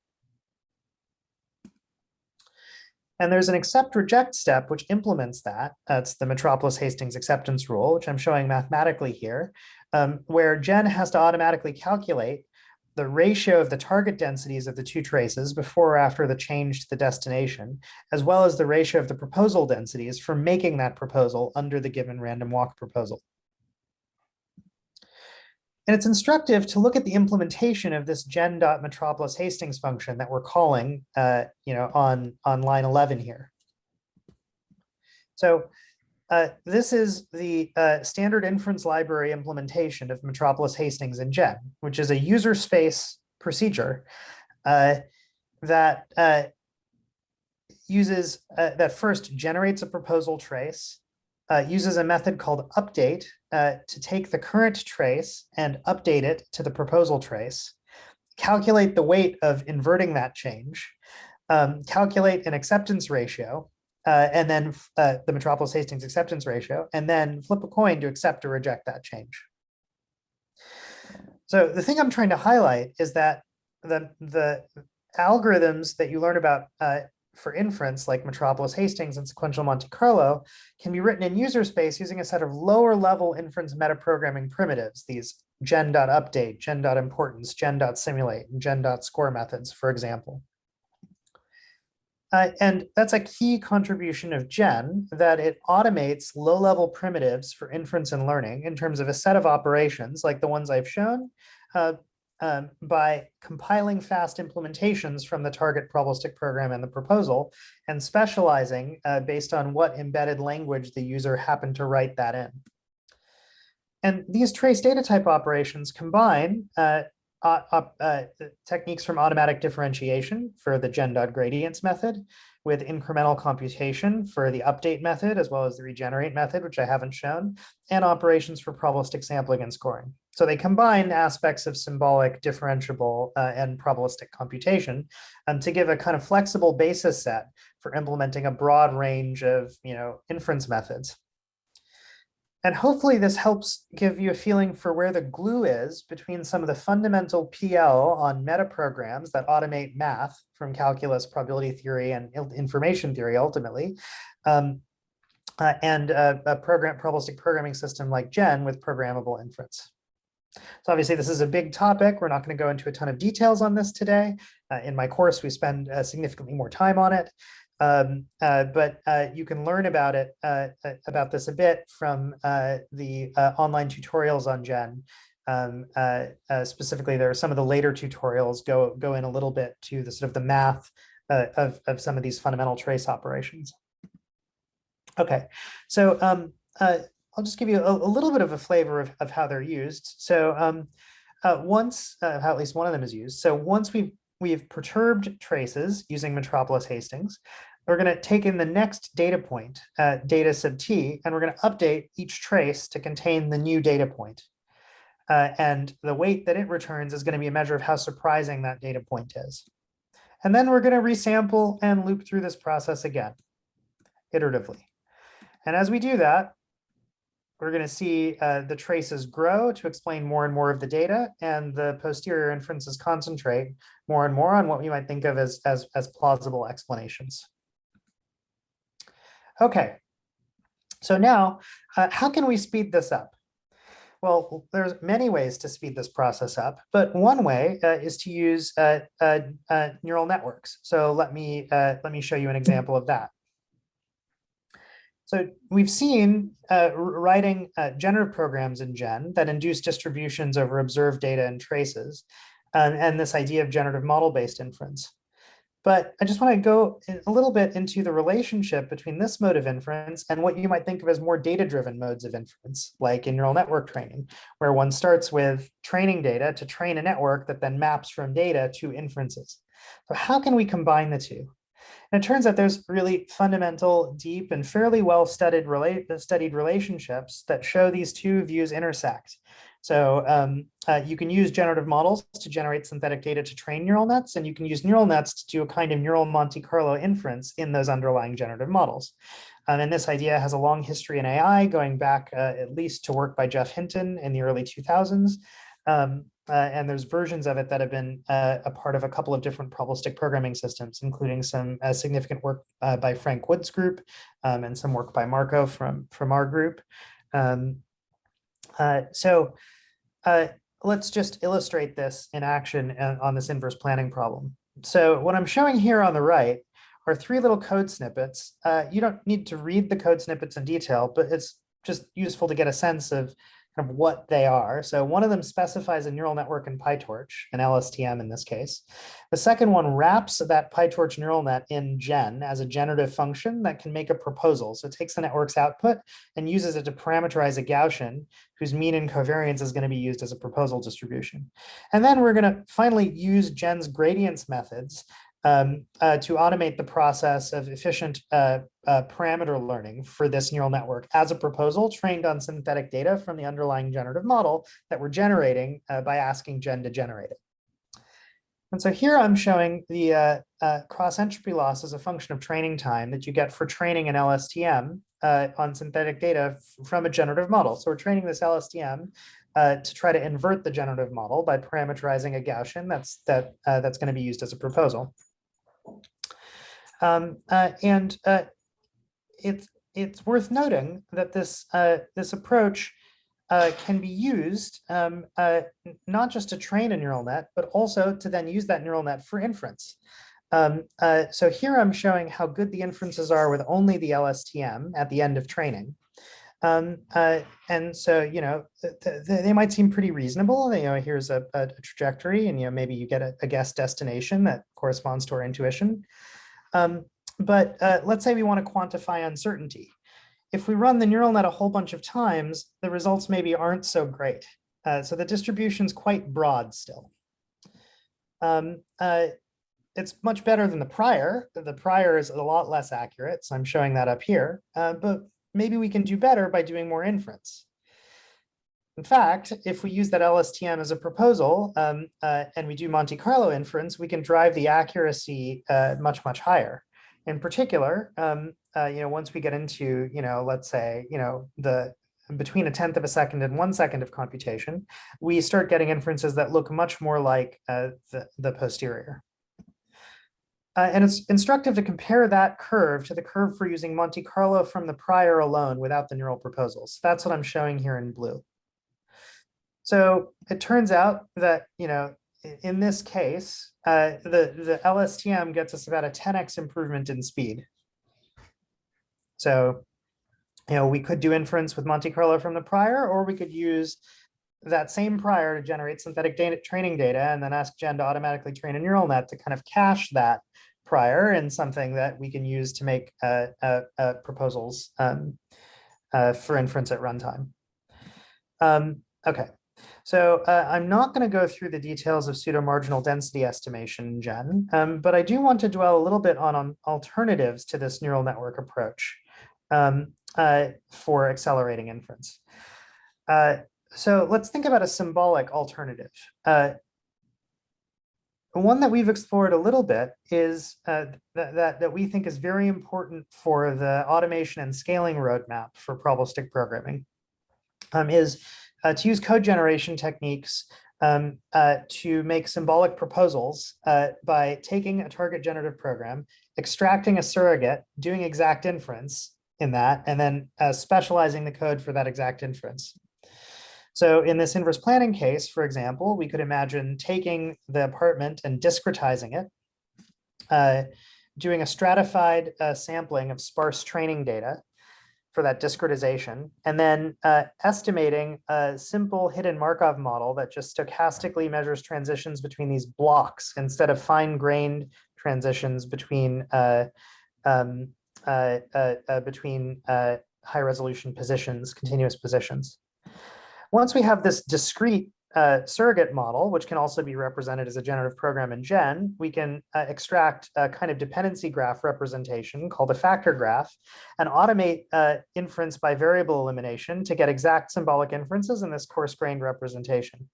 And there's an accept reject step, which implements that. That's the Metropolis Hastings acceptance rule, which I'm showing mathematically here, where Gen has to automatically calculate the ratio of the target densities of the two traces before or after the change to the destination, as well as the ratio of the proposal densities for making that proposal under the given random walk proposal. And it's instructive to look at the implementation of this gen.metropolis Hastings function that we're calling on line 11 here. So this is the standard inference library implementation of Metropolis Hastings in Gen, which is a user space procedure that first generates a proposal trace, uses a method called update to take the current trace and update it to the proposal trace, calculate the weight of inverting that change, calculate an acceptance ratio, and then the Metropolis Hastings acceptance ratio, and then flip a coin to accept or reject that change. So the thing I'm trying to highlight is that the algorithms that you learn about for inference, like Metropolis Hastings and sequential Monte Carlo, can be written in user space using a set of lower level inference metaprogramming primitives, these gen.update, gen.importance, gen.simulate, and gen.score methods, for example. And that's a key contribution of Gen, that it automates low-level primitives for inference and learning in terms of a set of operations like the ones I've shown by compiling fast implementations from the target probabilistic program and the proposal and specializing based on what embedded language the user happened to write that in. And these trace data type operations combine techniques from automatic differentiation for the gen.gradients method with incremental computation for the update method, as well as the regenerate method, which I haven't shown, and operations for probabilistic sampling and scoring. So they combine aspects of symbolic, differentiable, and probabilistic computation to give a kind of flexible basis set for implementing a broad range of inference methods. And hopefully this helps give you a feeling for where the glue is between some of the fundamental PL on metaprograms that automate math from calculus, probability theory, and information theory ultimately, and a probabilistic programming system like Gen with programmable inference. So obviously this is a big topic. We're not going to go into a ton of details on this today. In my course, we spend significantly more time on it. But you can learn about it, about this a bit from the online tutorials on Gen. Specifically, there are some of the later tutorials go in a little bit to the sort of the math of some of these fundamental trace operations. Okay, so I'll just give you a little bit of a flavor of how they're used. So how at least one of them is used. So once we've we've perturbed traces using Metropolis Hastings. We're going to take in the next data point, data sub t, and we're going to update each trace to contain the new data point. And the weight that it returns is going to be a measure of how surprising that data point is. And then we're going to resample and loop through this process again, iteratively. And as we do that, we're going to see the traces grow to explain more and more of the data, and the posterior inferences concentrate more and more on what we might think of as plausible explanations. Okay, so now how can we speed this up? Well, there's many ways to speed this process up, but one way is to use neural networks. So let me show you an example of that. So we've seen writing generative programs in Gen that induce distributions over observed data and traces, and this idea of generative model-based inference. But I just want to go a little bit into the relationship between this mode of inference and what you might think of as more data-driven modes of inference, like in neural network training, where one starts with training data to train a network that then maps from data to inferences. So how can we combine the two? And it turns out there's really fundamental, deep, and fairly well-studied relationships that show these two views intersect. So you can use generative models to generate synthetic data to train neural nets, and you can use neural nets to do a kind of neural Monte Carlo inference in those underlying generative models. And this idea has a long history in AI, going back at least to work by Jeff Hinton in the early 2000s. And there's versions of it that have been a part of a couple of different probabilistic programming systems, including some significant work by Frank Wood's group and some work by Marco from our group. Let's just illustrate this in action on this inverse planning problem. So what I'm showing here on the right are three little code snippets. You don't need to read the code snippets in detail, but it's just useful to get a sense of kind of what they are. So one of them specifies a neural network in PyTorch, an LSTM in this case. The second one wraps that PyTorch neural net in Gen as a generative function that can make a proposal. So it takes the network's output and uses it to parameterize a Gaussian whose mean and covariance is going to be used as a proposal distribution. And then we're going to finally use Gen's gradients methods to automate the process of efficient parameter learning for this neural network as a proposal trained on synthetic data from the underlying generative model that we're generating by asking Gen to generate it. And so here I'm showing the cross entropy loss as a function of training time that you get for training an LSTM on synthetic data from a generative model. So we're training this LSTM to try to invert the generative model by parameterizing a Gaussian that's going to be used as a proposal. It's worth noting that this approach can be used not just to train a neural net, but also to then use that neural net for inference. So here I'm showing how good the inferences are with only the LSTM at the end of training. And so, you know, they might seem pretty reasonable. You know, here's a trajectory, and, you know, maybe you get a guess destination that corresponds to our intuition. But let's say we want to quantify uncertainty. If we run the neural net a whole bunch of times, the results maybe aren't so great. So the distribution's quite broad still. It's much better than the prior. The prior is a lot less accurate, so I'm showing that up here. But maybe we can do better by doing more inference. In fact, if we use that LSTM as a proposal and we do Monte Carlo inference, we can drive the accuracy much, much higher. In particular, you know, once we get into, you know, let's say, you know, between 1/10 of a second and 1 second of computation, we start getting inferences that look much more like the posterior. And it's instructive to compare that curve to the curve for using Monte Carlo from the prior alone without the neural proposals. That's what I'm showing here in blue. So it turns out that, you know, in this case, the LSTM gets us about a 10x improvement in speed. So, you know, we could do inference with Monte Carlo from the prior, or we could use that same prior to generate synthetic training data and then ask Gen to automatically train a neural net to kind of cache that prior in something that we can use to make proposals for inference at runtime. Okay, So I'm not going to go through the details of pseudo-marginal density estimation in Gen, but I do want to dwell a little bit on alternatives to this neural network approach for accelerating inference. So let's think about a symbolic alternative. One that we've explored a little bit is that we think is very important for the automation and scaling roadmap for probabilistic programming, is to use code generation techniques to make symbolic proposals by taking a target generative program, extracting a surrogate, doing exact inference in that, and then specializing the code for that exact inference. So in this inverse planning case, for example, we could imagine taking the apartment and discretizing it, doing a stratified sampling of sparse training data for that discretization, and then estimating a simple hidden Markov model that just stochastically measures transitions between these blocks instead of fine-grained transitions between high-resolution positions, continuous positions. Once we have this discrete surrogate model, which can also be represented as a generative program in Gen, we can extract a kind of dependency graph representation called a factor graph and automate inference by variable elimination to get exact symbolic inferences in this coarse-grained representation.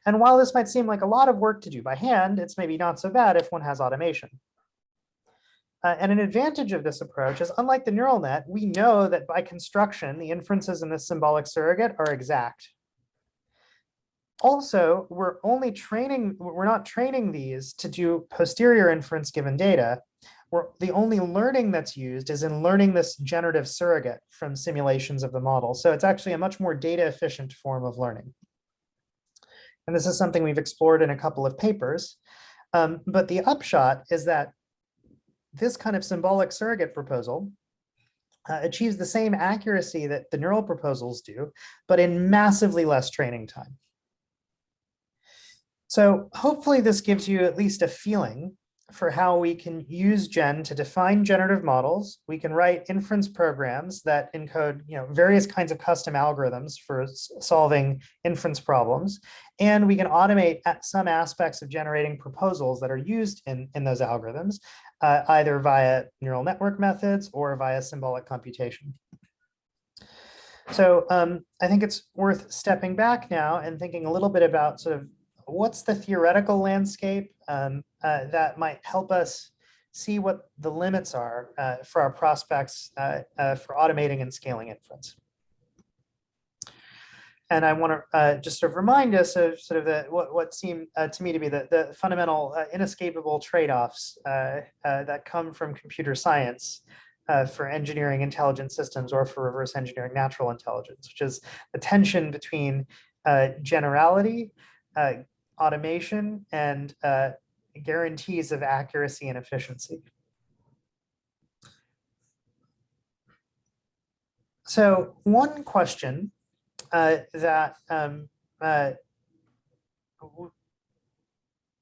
And while this might seem like a lot of work to do by hand, it's maybe not so bad if one has automation. And an advantage of this approach is, unlike the neural net, we know that by construction, the inferences in this symbolic surrogate are exact. Also, we're not training these to do posterior inference given data. The only learning that's used is in learning this generative surrogate from simulations of the model. So it's actually a much more data efficient form of learning. And this is something we've explored in a couple of papers. But the upshot is that this kind of symbolic surrogate proposal achieves the same accuracy that the neural proposals do, but in massively less training time. So hopefully this gives you at least a feeling for how we can use Gen to define generative models. We can write inference programs that encode various kinds of custom algorithms for solving inference problems. And we can automate some aspects of generating proposals that are used in those algorithms, either via neural network methods or via symbolic computation. So I think it's worth stepping back now and thinking a little bit about sort of what's the theoretical landscape that might help us see what the limits are for our prospects for automating and scaling inference. And I want to just sort of remind us of sort of what seem to me to be the fundamental inescapable trade-offs that come from computer science for engineering intelligent systems or for reverse engineering natural intelligence, which is the tension between generality, automation, and guarantees of accuracy and efficiency. So one question that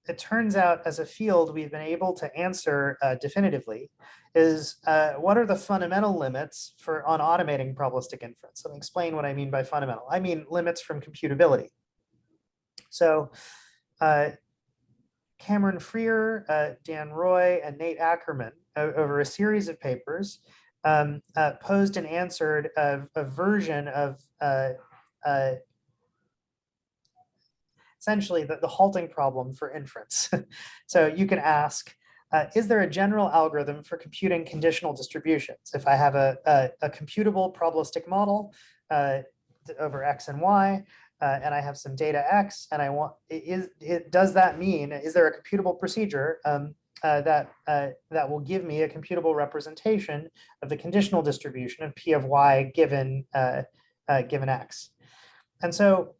it turns out as a field we've been able to answer definitively is what are the fundamental limits on automating probabilistic inference? Let me explain what I mean by fundamental. I mean limits from computability. So Cameron Freer, Dan Roy, and Nate Ackerman, over a series of papers, posed and answered a version of essentially the halting problem for inference. So you can ask, is there a general algorithm for computing conditional distributions? If I have a computable probabilistic model over X and Y, and I have some data X, and I want, does that mean, is there a computable procedure that will give me a computable representation of the conditional distribution of P of Y given X? And so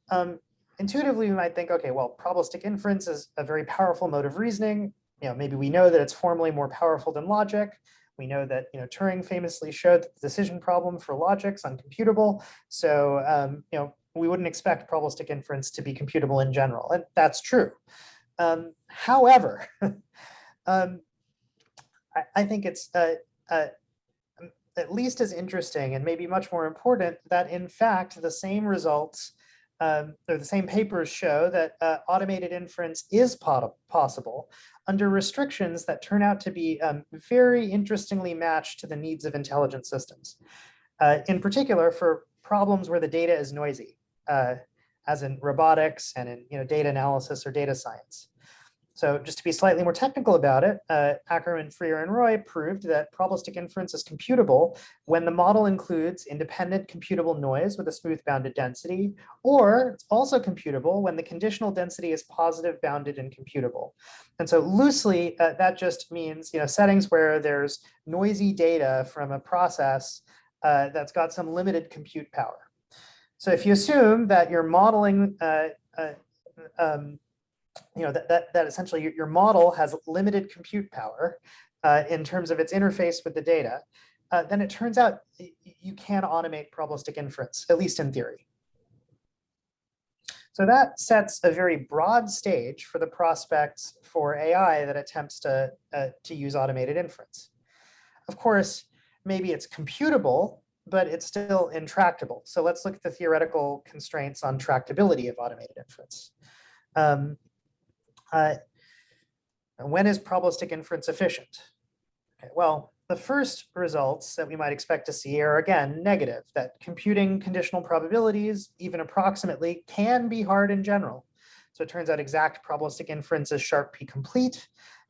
intuitively, we might think, okay, well, probabilistic inference is a very powerful mode of reasoning. Maybe we know that it's formally more powerful than logic. We know that Turing famously showed that the decision problem for logic's uncomputable. So we wouldn't expect probabilistic inference to be computable in general, and that's true. However, I think it's at least as interesting and maybe much more important that in fact the same results or the same papers show that automated inference is possible under restrictions that turn out to be very interestingly matched to the needs of intelligent systems. In particular, for problems where the data is noisy, as in robotics and in data analysis or data science. So just to be slightly more technical about it, Ackerman, Freer, and Roy proved that probabilistic inference is computable when the model includes independent computable noise with a smooth bounded density, or it's also computable when the conditional density is positive, bounded, and computable. And so loosely, that just means settings where there's noisy data from a process that's got some limited compute power. So if you assume that you're modeling that essentially your model has limited compute power in terms of its interface with the data, then it turns out you can automate probabilistic inference, at least in theory. So that sets a very broad stage for the prospects for AI that attempts to use automated inference. Of course, maybe it's computable, but it's still intractable. So let's look at the theoretical constraints on tractability of automated inference. When is probabilistic inference efficient? Okay, well, the first results that we might expect to see are, again, negative, that computing conditional probabilities, even approximately, can be hard in general. So it turns out exact probabilistic inference is sharp P complete.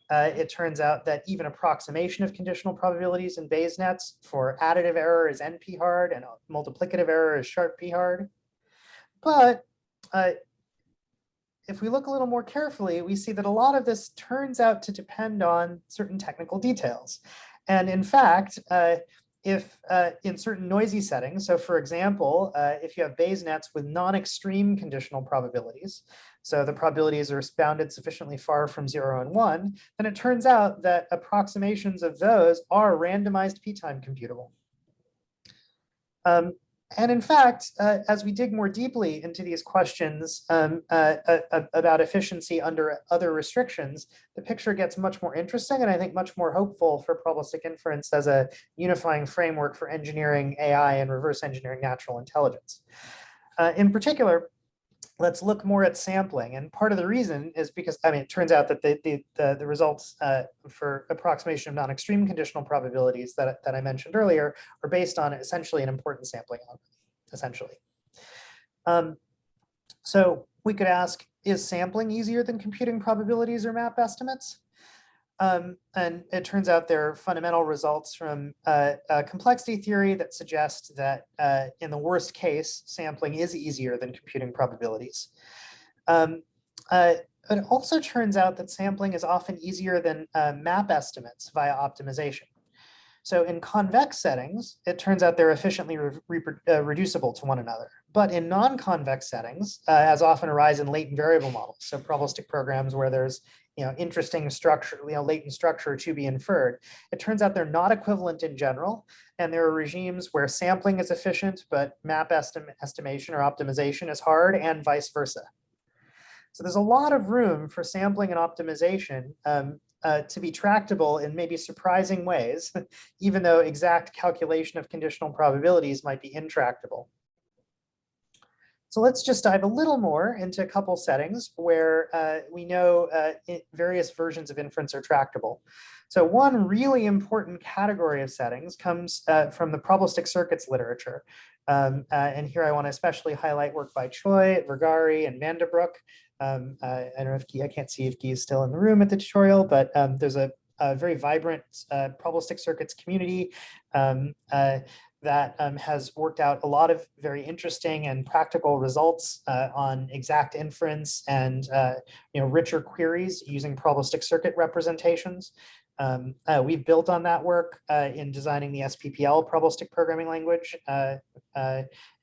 It turns out that even approximation of conditional probabilities in Bayes nets for additive error is NP hard and multiplicative error is sharp P hard. But if we look a little more carefully, we see that a lot of this turns out to depend on certain technical details. And in fact, if in certain noisy settings, so for example, if you have Bayes nets with non-extreme conditional probabilities, so the probabilities are bounded sufficiently far from 0 and 1, then it turns out that approximations of those are randomized p-time computable. And in fact, as we dig more deeply into these questions about efficiency under other restrictions, the picture gets much more interesting and I think much more hopeful for probabilistic inference as a unifying framework for engineering AI and reverse engineering natural intelligence. In particular, let's look more at sampling. And part of the reason is because, it turns out that the results for approximation of non-extreme conditional probabilities that I mentioned earlier are based on essentially an importance sampling algorithm, essentially. So we could ask, is sampling easier than computing probabilities or map estimates? And it turns out there are fundamental results from complexity theory that suggest that in the worst case, sampling is easier than computing probabilities. It also turns out that sampling is often easier than map estimates via optimization. So in convex settings, it turns out they're efficiently reducible to one another. But in non-convex settings, as often arise in latent variable models, so probabilistic programs where there's interesting structure, latent structure to be inferred, it turns out they're not equivalent in general. And there are regimes where sampling is efficient, but map estimation or optimization is hard, and vice versa. So there's a lot of room for sampling and optimization to be tractable in maybe surprising ways, even though exact calculation of conditional probabilities might be intractable. So let's just dive a little more into a couple settings where we know various versions of inference are tractable. So one really important category of settings comes from the probabilistic circuits literature. And here I want to especially highlight work by Choi, Vergari, and Vandebroek. I don't know if I can't see if Guy is still in the room at the tutorial, but there's a very vibrant probabilistic circuits community that has worked out a lot of very interesting and practical results on exact inference and richer queries using probabilistic circuit representations. We've built on that work in designing the SPPL probabilistic programming language.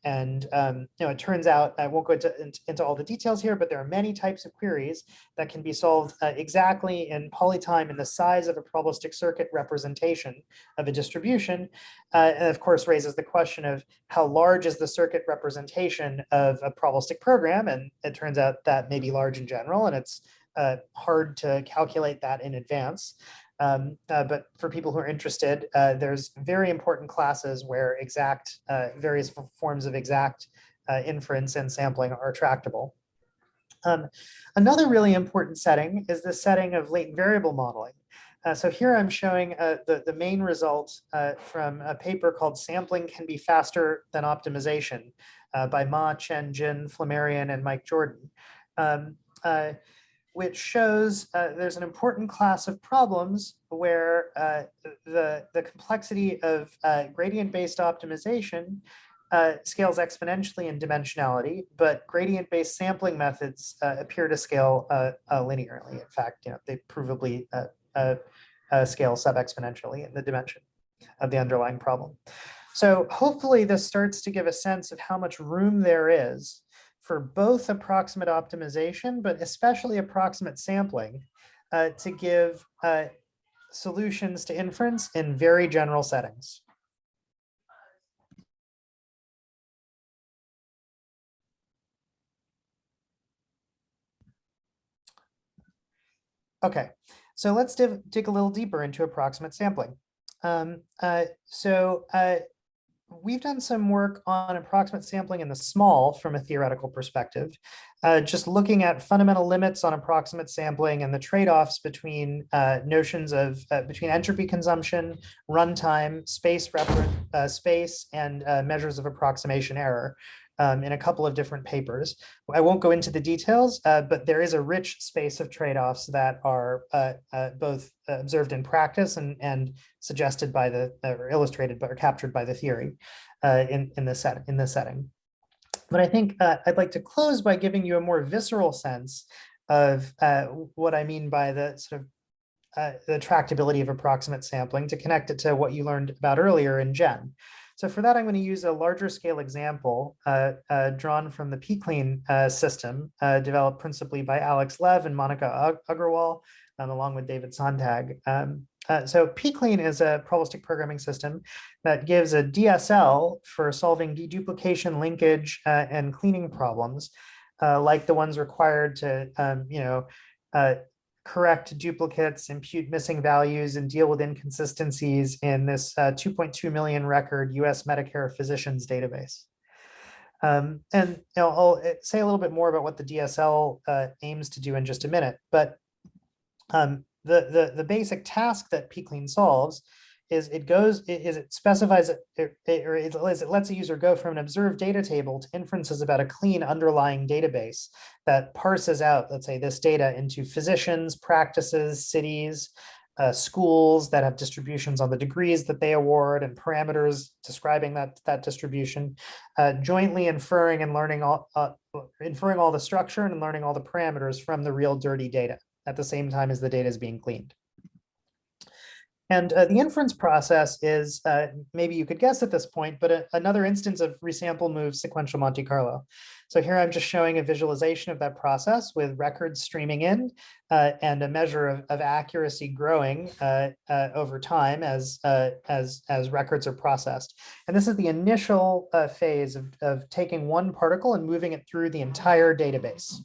It turns out, I won't go into all the details here, but there are many types of queries that can be solved exactly in polytime in the size of a probabilistic circuit representation of a distribution. And of course, raises the question of how large is the circuit representation of a probabilistic program? And it turns out that may be large in general, and it's hard to calculate that in advance. But for people who are interested, there's very important classes where various forms of exact inference and sampling are tractable. Another really important setting is the setting of latent variable modeling. So here I'm showing the main result from a paper called Sampling Can Be Faster Than Optimization by Ma, Chen, Jin, Flammarion, and Mike Jordan, which shows there's an important class of problems where the complexity of gradient-based optimization scales exponentially in dimensionality, but gradient-based sampling methods appear to scale linearly. In fact, they provably scale sub-exponentially in the dimension of the underlying problem. So hopefully this starts to give a sense of how much room there is for both approximate optimization, but especially approximate sampling to give solutions to inference in very general settings. Okay, so let's dig a little deeper into approximate sampling. We've done some work on approximate sampling in the small from a theoretical perspective, just looking at fundamental limits on approximate sampling and the trade-offs between notions of between entropy consumption, runtime, space, and measures of approximation error in a couple of different papers. I won't go into the details, but there is a rich space of trade-offs that are both observed in practice and suggested by the, or illustrated, but are captured by the theory in this setting. But I think I'd like to close by giving you a more visceral sense of what I mean by the sort of the tractability of approximate sampling to connect it to what you learned about earlier in Gen. So for that, I'm going to use a larger scale example drawn from the pClean system developed principally by Alex Lev and Monica Agarwal, along with David Sontag. So pClean is a probabilistic programming system that gives a DSL for solving deduplication, linkage, and cleaning problems, like the ones required to correct duplicates, impute missing values, and deal with inconsistencies in this 2.2 million record US Medicare physicians database. And I'll say a little bit more about what the DSL aims to do in just a minute, but the basic task that pClean solves is it specifies it lets a user go from an observed data table to inferences about a clean underlying database that parses out, let's say, this data into physicians, practices, cities, schools that have distributions on the degrees that they award and parameters describing that distribution, jointly inferring and learning inferring all the structure and learning all the parameters from the real dirty data at the same time as the data is being cleaned. And the inference process is, maybe you could guess at this point, but another instance of resample move sequential Monte Carlo. So here I'm just showing a visualization of that process with records streaming in and a measure of accuracy growing over time as records are processed. And this is the initial phase of taking one particle and moving it through the entire database.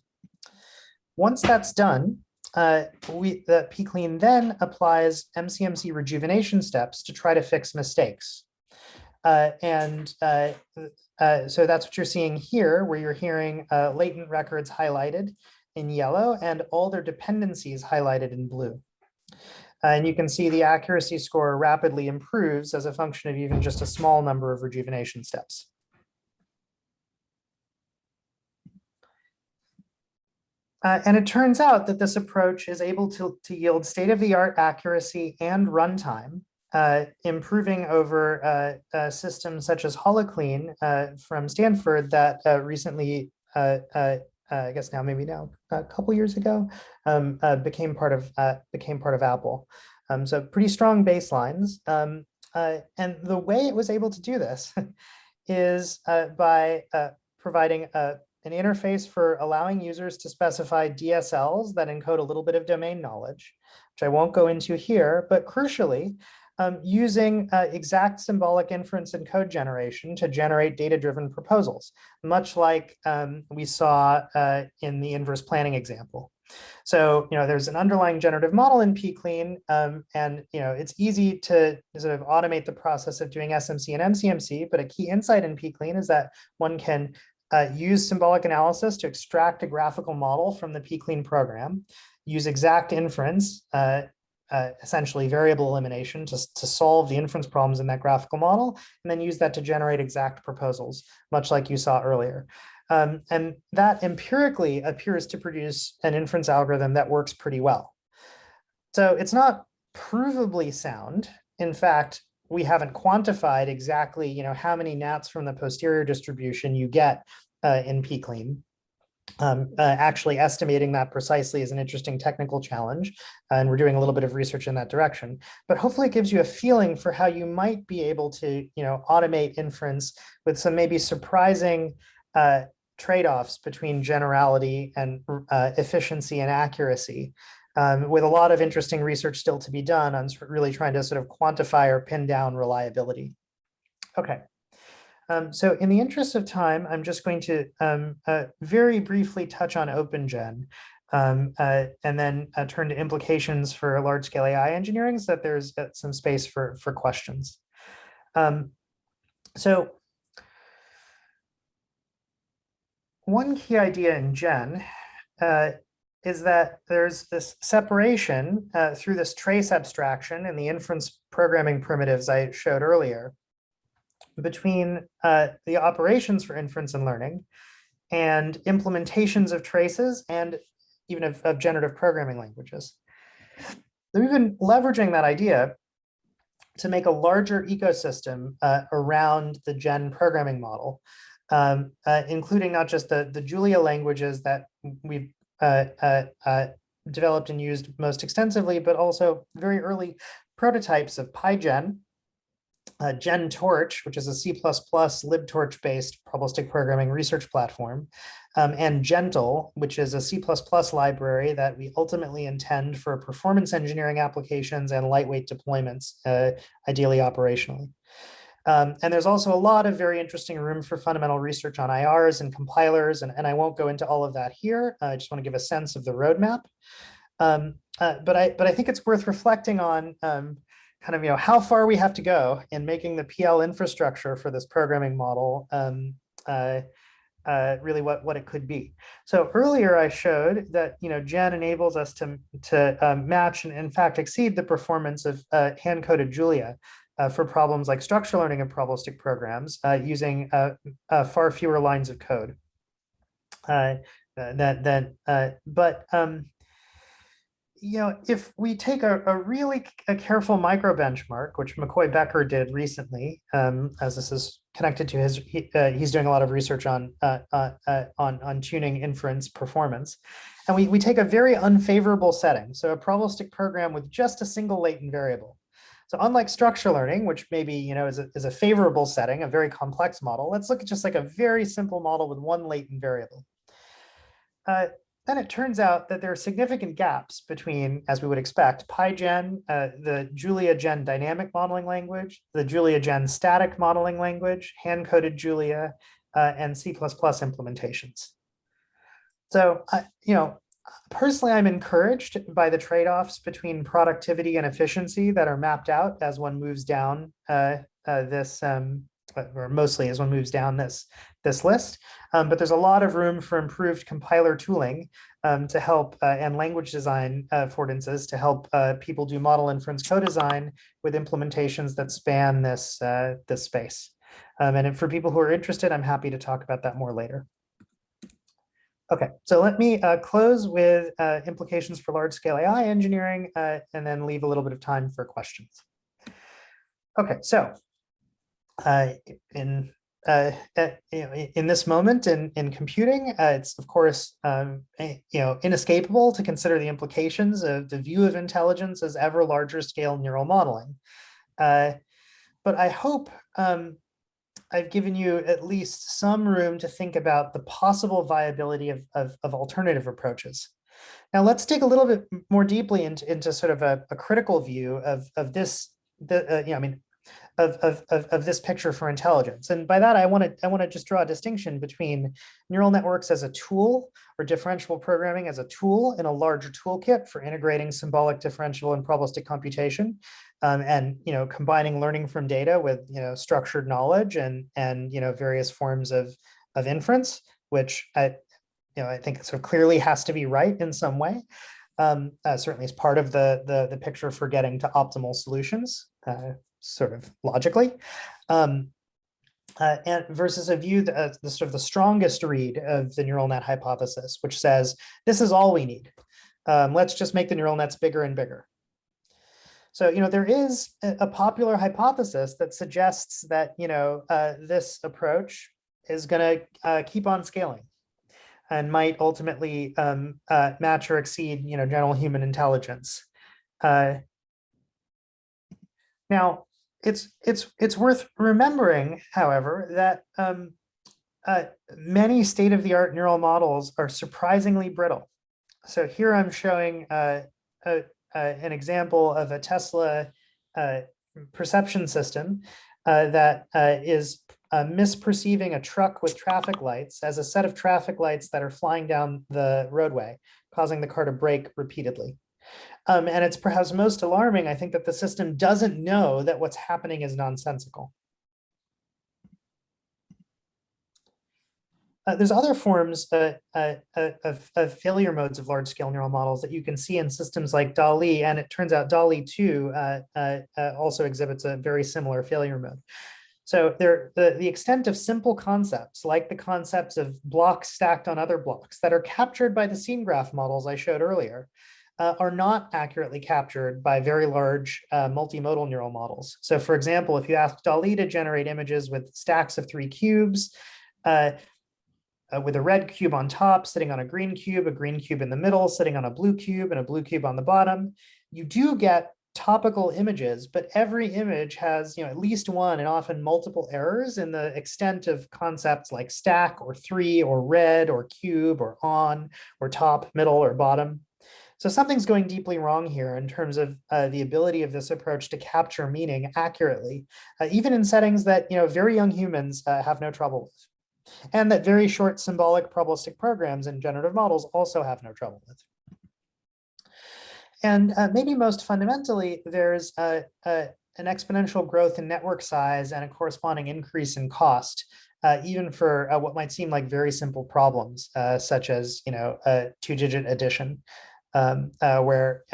Once that's done, the pClean then applies MCMC rejuvenation steps to try to fix mistakes. So that's what you're seeing here, where you're hearing latent records highlighted in yellow and all their dependencies highlighted in blue. And you can see the accuracy score rapidly improves as a function of even just a small number of rejuvenation steps. And it turns out that this approach is able to yield state-of-the-art accuracy and runtime, improving over systems such as HoloClean from Stanford that recently, I guess now a couple years ago, became part of Apple. So pretty strong baselines. And the way it was able to do this is by providing an interface for allowing users to specify DSLs that encode a little bit of domain knowledge, which I won't go into here, but crucially, using exact symbolic inference and code generation to generate data-driven proposals, much like we saw in the inverse planning example. So, there's an underlying generative model in pClean, and it's easy to sort of automate the process of doing SMC and MCMC, but a key insight in pClean is that one can use symbolic analysis to extract a graphical model from the pclean program, use exact inference, essentially variable elimination to solve the inference problems in that graphical model, and then use that to generate exact proposals, much like you saw earlier. And that empirically appears to produce an inference algorithm that works pretty well. So it's not provably sound. In fact, we haven't quantified exactly, how many gnats from the posterior distribution you get in pclean. Actually estimating that precisely is an interesting technical challenge, and we're doing a little bit of research in that direction. But hopefully it gives you a feeling for how you might be able to, automate inference with some maybe surprising trade-offs between generality and efficiency and accuracy. With a lot of interesting research still to be done on really trying to sort of quantify or pin down reliability. Okay. So in the interest of time, I'm just going to very briefly touch on OpenGen and then turn to implications for large-scale AI engineering so that there's some space for questions. So one key idea in Gen is that there's this separation through this trace abstraction and the inference programming primitives I showed earlier between the operations for inference and learning and implementations of traces and even of generative programming languages. So we've been leveraging that idea to make a larger ecosystem around the Gen programming model, including not just the Julia languages that we've developed and used most extensively, but also very early prototypes of PyGen, GenTorch, which is a C++ libtorch-based probabilistic programming research platform, and Gentle, which is a C++ library that we ultimately intend for performance engineering applications and lightweight deployments, ideally operationally. And there's also a lot of very interesting room for fundamental research on IRs and compilers, and I won't go into all of that here. I just want to give a sense of the roadmap. But I think it's worth reflecting on kind of how far we have to go in making the PL infrastructure for this programming model really what it could be. So earlier I showed that Gen enables us to match and in fact exceed the performance of hand-coded Julia for problems like structural learning and probabilistic programs using far fewer lines of code. If we take a really careful micro benchmark, which McCoy Becker did recently, as this is connected to he's doing a lot of research on tuning inference performance, and we take a very unfavorable setting, so a probabilistic program with just a single latent variable. So unlike structural learning, which maybe is a favorable setting, a very complex model, let's look at just like a very simple model with one latent variable. Then it turns out that there are significant gaps between, as we would expect, PyGen, the Julia Gen dynamic modeling language, the Julia Gen static modeling language, hand-coded Julia, and C++ implementations. So, personally, I'm encouraged by the trade-offs between productivity and efficiency that are mapped out as one moves down this, or mostly as one moves down this list. But there's a lot of room for improved compiler tooling to help, and language design affordances to help people do model inference co-design with implementations that span this space. And for people who are interested, I'm happy to talk about that more later. Okay, so let me close with implications for large-scale AI engineering, and then leave a little bit of time for questions. Okay, so in this moment in computing, it's of course inescapable to consider the implications of the view of intelligence as ever larger scale neural modeling. But I hope I've given you at least some room to think about the possible viability of alternative approaches. Now let's dig a little bit more deeply into sort of a critical view of this, of this picture for intelligence. And by that, I want to just draw a distinction between neural networks as a tool or differentiable programming as a tool in a larger toolkit for integrating symbolic, differential, and probabilistic computation, and combining learning from data with structured knowledge and various forms of of inference, which I think sort of clearly has to be right in some way. Certainly as part of the picture for getting to optimal solutions, sort of logically. And versus a view that the sort of the strongest read of the neural net hypothesis, which says this is all we need. Let's just make the neural nets bigger and bigger. So there is a popular hypothesis that suggests that this approach is going to keep on scaling and might ultimately match or exceed general human intelligence. Now, it's worth remembering, however, that many state-of-the-art neural models are surprisingly brittle. So here I'm showing an example of a Tesla perception system that is misperceiving a truck with traffic lights as a set of traffic lights that are flying down the roadway, causing the car to brake repeatedly. And it's perhaps most alarming, I think, that the system doesn't know that what's happening is nonsensical. There's other forms of failure modes of large-scale neural models that you can see in systems like DALL-E, and it turns out DALL-E 2 also exhibits a very similar failure mode. So the extent of simple concepts, like the concepts of blocks stacked on other blocks that are captured by the scene graph models I showed earlier, are not accurately captured by very large multimodal neural models. So for example, if you ask DALL-E to generate images with stacks of 3 cubes, with a red cube on top, sitting on a green cube in the middle, sitting on a blue cube, and a blue cube on the bottom, you do get topical images, but every image has at least one and often multiple errors in the extent of concepts like stack or 3 or red or cube or on or top, middle, or bottom. So something's going deeply wrong here in terms of the ability of this approach to capture meaning accurately, even in settings that very young humans have no trouble with. And that very short symbolic probabilistic programs in generative models also have no trouble with. And maybe most fundamentally, there's an exponential growth in network size and a corresponding increase in cost, even for what might seem like very simple problems, such as a 2-digit addition, where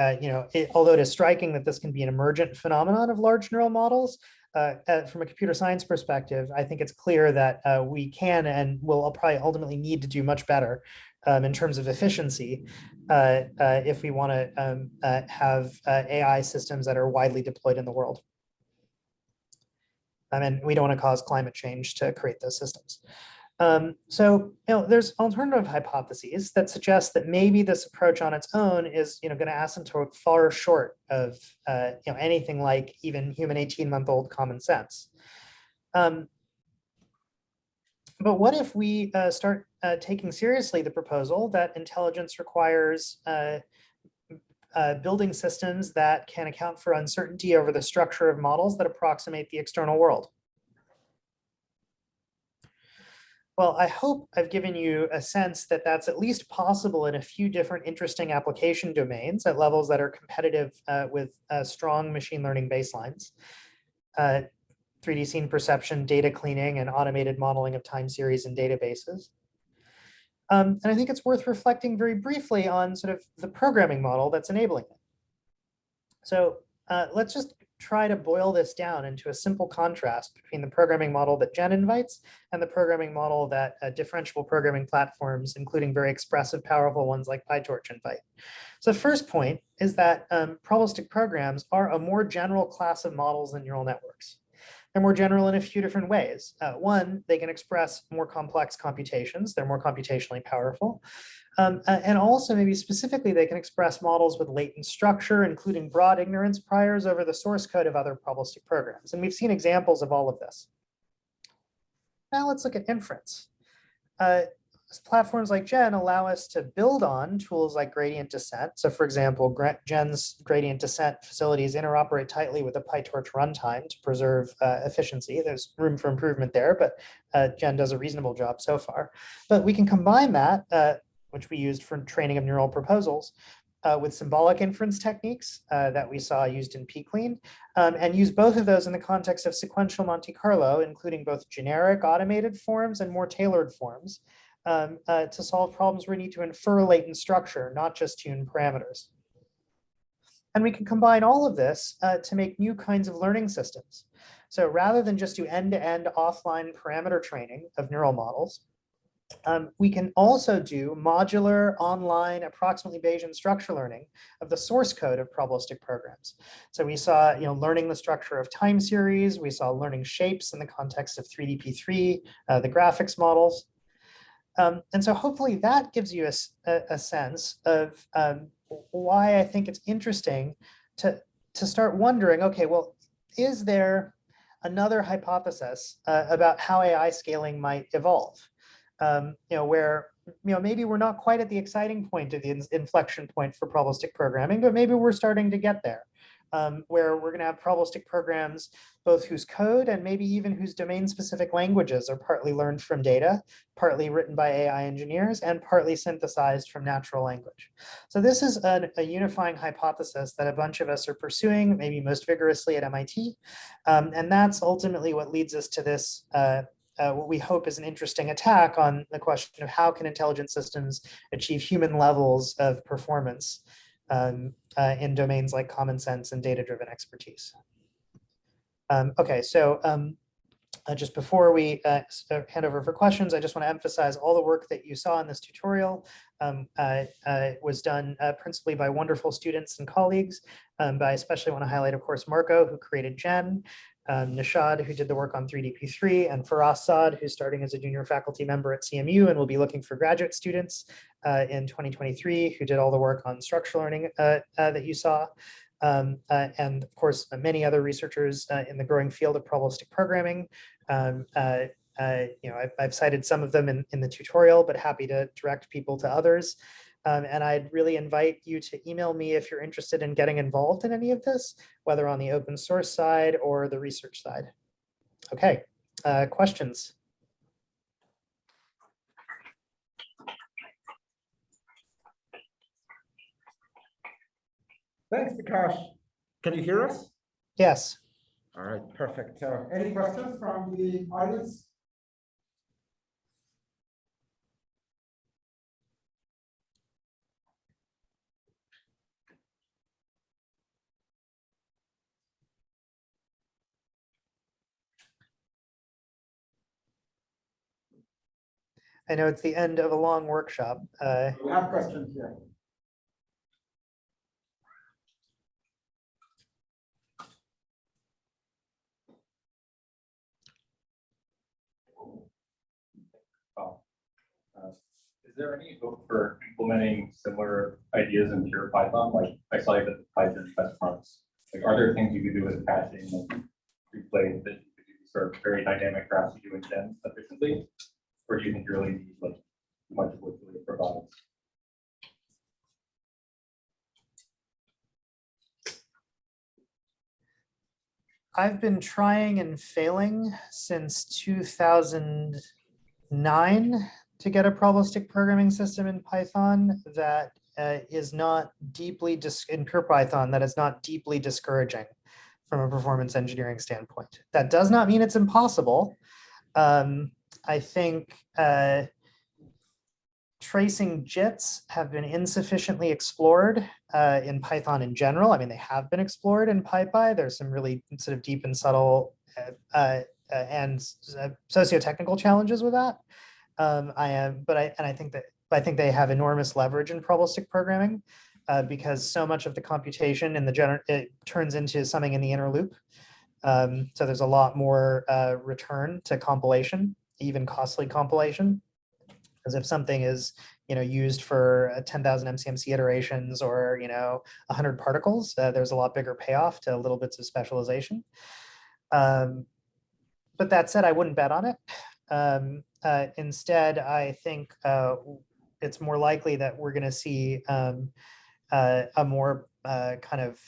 although it is striking that this can be an emergent phenomenon of large neural models, from a computer science perspective, I think it's clear that we can and will probably ultimately need to do much better in terms of efficiency if we want to have AI systems that are widely deployed in the world. And we don't want to cause climate change to create those systems. So there's alternative hypotheses that suggest that maybe this approach on its own is going to asymptote far short of anything like even human 18-month-old common sense. But what if we start taking seriously the proposal that intelligence requires building systems that can account for uncertainty over the structure of models that approximate the external world? Well, I hope I've given you a sense that that's at least possible in a few different interesting application domains at levels that are competitive with strong machine learning baselines. 3D scene perception, data cleaning, and automated modeling of time series and databases. And I think it's worth reflecting very briefly on sort of the programming model that's enabling it. So let's just try to boil this down into a simple contrast between the programming model that Gen invites and the programming model that differentiable programming platforms, including very expressive, powerful ones like PyTorch, invite. So the first point is that probabilistic programs are a more general class of models than neural networks. They're more general in a few different ways. One, they can express more complex computations. They're more computationally powerful. And also, maybe specifically, they can express models with latent structure, including broad ignorance priors over the source code of other probabilistic programs. And we've seen examples of all of this. Now let's look at inference. Platforms like Gen allow us to build on tools like gradient descent. So for example, Gen's gradient descent facilities interoperate tightly with the PyTorch runtime to preserve efficiency. There's room for improvement there, but Gen does a reasonable job so far. But we can combine that, which we used for training of neural proposals, with symbolic inference techniques that we saw used in pClean, and use both of those in the context of sequential Monte Carlo, including both generic automated forms and more tailored forms, to solve problems where we need to infer latent structure, not just tune parameters. And we can combine all of this to make new kinds of learning systems. So rather than just do end-to-end offline parameter training of neural models, we can also do modular online approximately Bayesian structure learning of the source code of probabilistic programs. So we saw, learning the structure of time series. We saw learning shapes in the context of 3DP3, the graphics models. And so hopefully that gives you a sense of why I think it's interesting to start wondering, okay, well, is there another hypothesis about how AI scaling might evolve? Where maybe we're not quite at the exciting point of the inflection point for probabilistic programming, but maybe we're starting to get there, where we're going to have probabilistic programs, both whose code and maybe even whose domain-specific languages are partly learned from data, partly written by AI engineers, and partly synthesized from natural language. So this is a unifying hypothesis that a bunch of us are pursuing, maybe most vigorously at MIT, and that's ultimately what leads us to this what we hope is an interesting attack on the question of how can intelligent systems achieve human levels of performance in domains like common sense and data-driven expertise. Okay, so just before we hand over for questions, I just want to emphasize all the work that you saw in this tutorial was done principally by wonderful students and colleagues. But I especially want to highlight, of course, Marco, who created Gen, Nishad, who did the work on 3DP3, and Faraz Saad, who's starting as a junior faculty member at CMU and will be looking for graduate students in 2023, who did all the work on structural learning that you saw. And of course, many other researchers in the growing field of probabilistic programming. I've cited some of them in the tutorial, but happy to direct people to others. And I'd really invite you to email me if you're interested in getting involved in any of this, whether on the open source side or the research side. Okay, questions? Thanks, Vikash. Can you hear us? Yes. All right, perfect. Any questions from the audience? I know it's the end of a long workshop. We have questions here. Is there any hope for implementing similar ideas in pure Python? Like I saw you that the Python benchmarks. Like, are there things you could do with caching and replay that you could do sort of very dynamic graphs you do in Gen efficiently? Or do you think you really need like much what really provides? I've been trying and failing since 2009 to get a probabilistic programming system in Python that is not deeply, in pure Python, that is not deeply discouraging from a performance engineering standpoint. That does not mean it's impossible. I think tracing JITs have been insufficiently explored in Python in general. I mean, they have been explored in PyPy. There's some really sort of deep and subtle and socio-technical challenges with that. I think they have enormous leverage in probabilistic programming because so much of the computation in the it turns into something in the inner loop. So there's a lot more return to compilation, even costly compilation. As if something is, used for 10,000 MCMC iterations or, 100 particles, there's a lot bigger payoff to little bits of specialization. But that said, I wouldn't bet on it. Instead, I think it's more likely that we're going to see a more kind of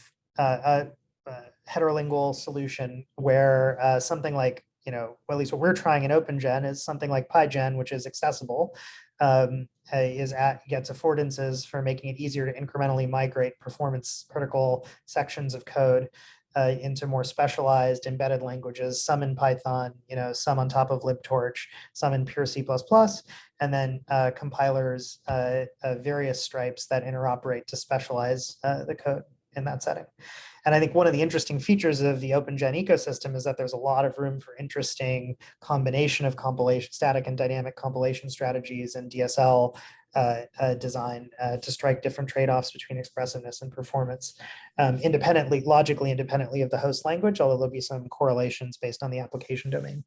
heterolingual solution where something like, at least what we're trying in OpenGen is something like PyGen, which is accessible gets affordances for making it easier to incrementally migrate performance critical sections of code into more specialized embedded languages, some in Python, some on top of libtorch, some in pure C++, and then compilers, various stripes that interoperate to specialize the code in that setting. And I think one of the interesting features of the OpenGen ecosystem is that there's a lot of room for interesting combination of compilation, static and dynamic compilation strategies and DSL design to strike different trade-offs between expressiveness and performance logically independently of the host language, although there'll be some correlations based on the application domain.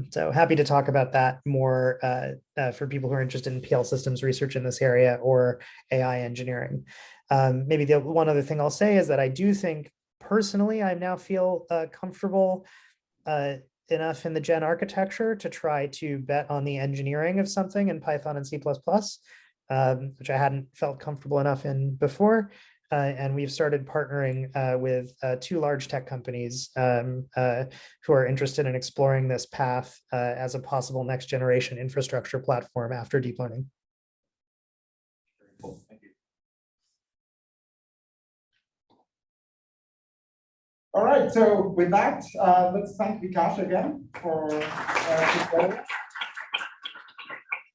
So happy to talk about that more for people who are interested in PL systems research in this area or AI engineering. Maybe the one other thing I'll say is that I do think personally, I now feel comfortable enough in the Gen architecture to try to bet on the engineering of something in Python and C++, which I hadn't felt comfortable enough in before. And we've started partnering with 2 large tech companies who are interested in exploring this path as a possible next generation infrastructure platform after deep learning. Very cool. Thank you. All right, so with that, let's thank Vikash again for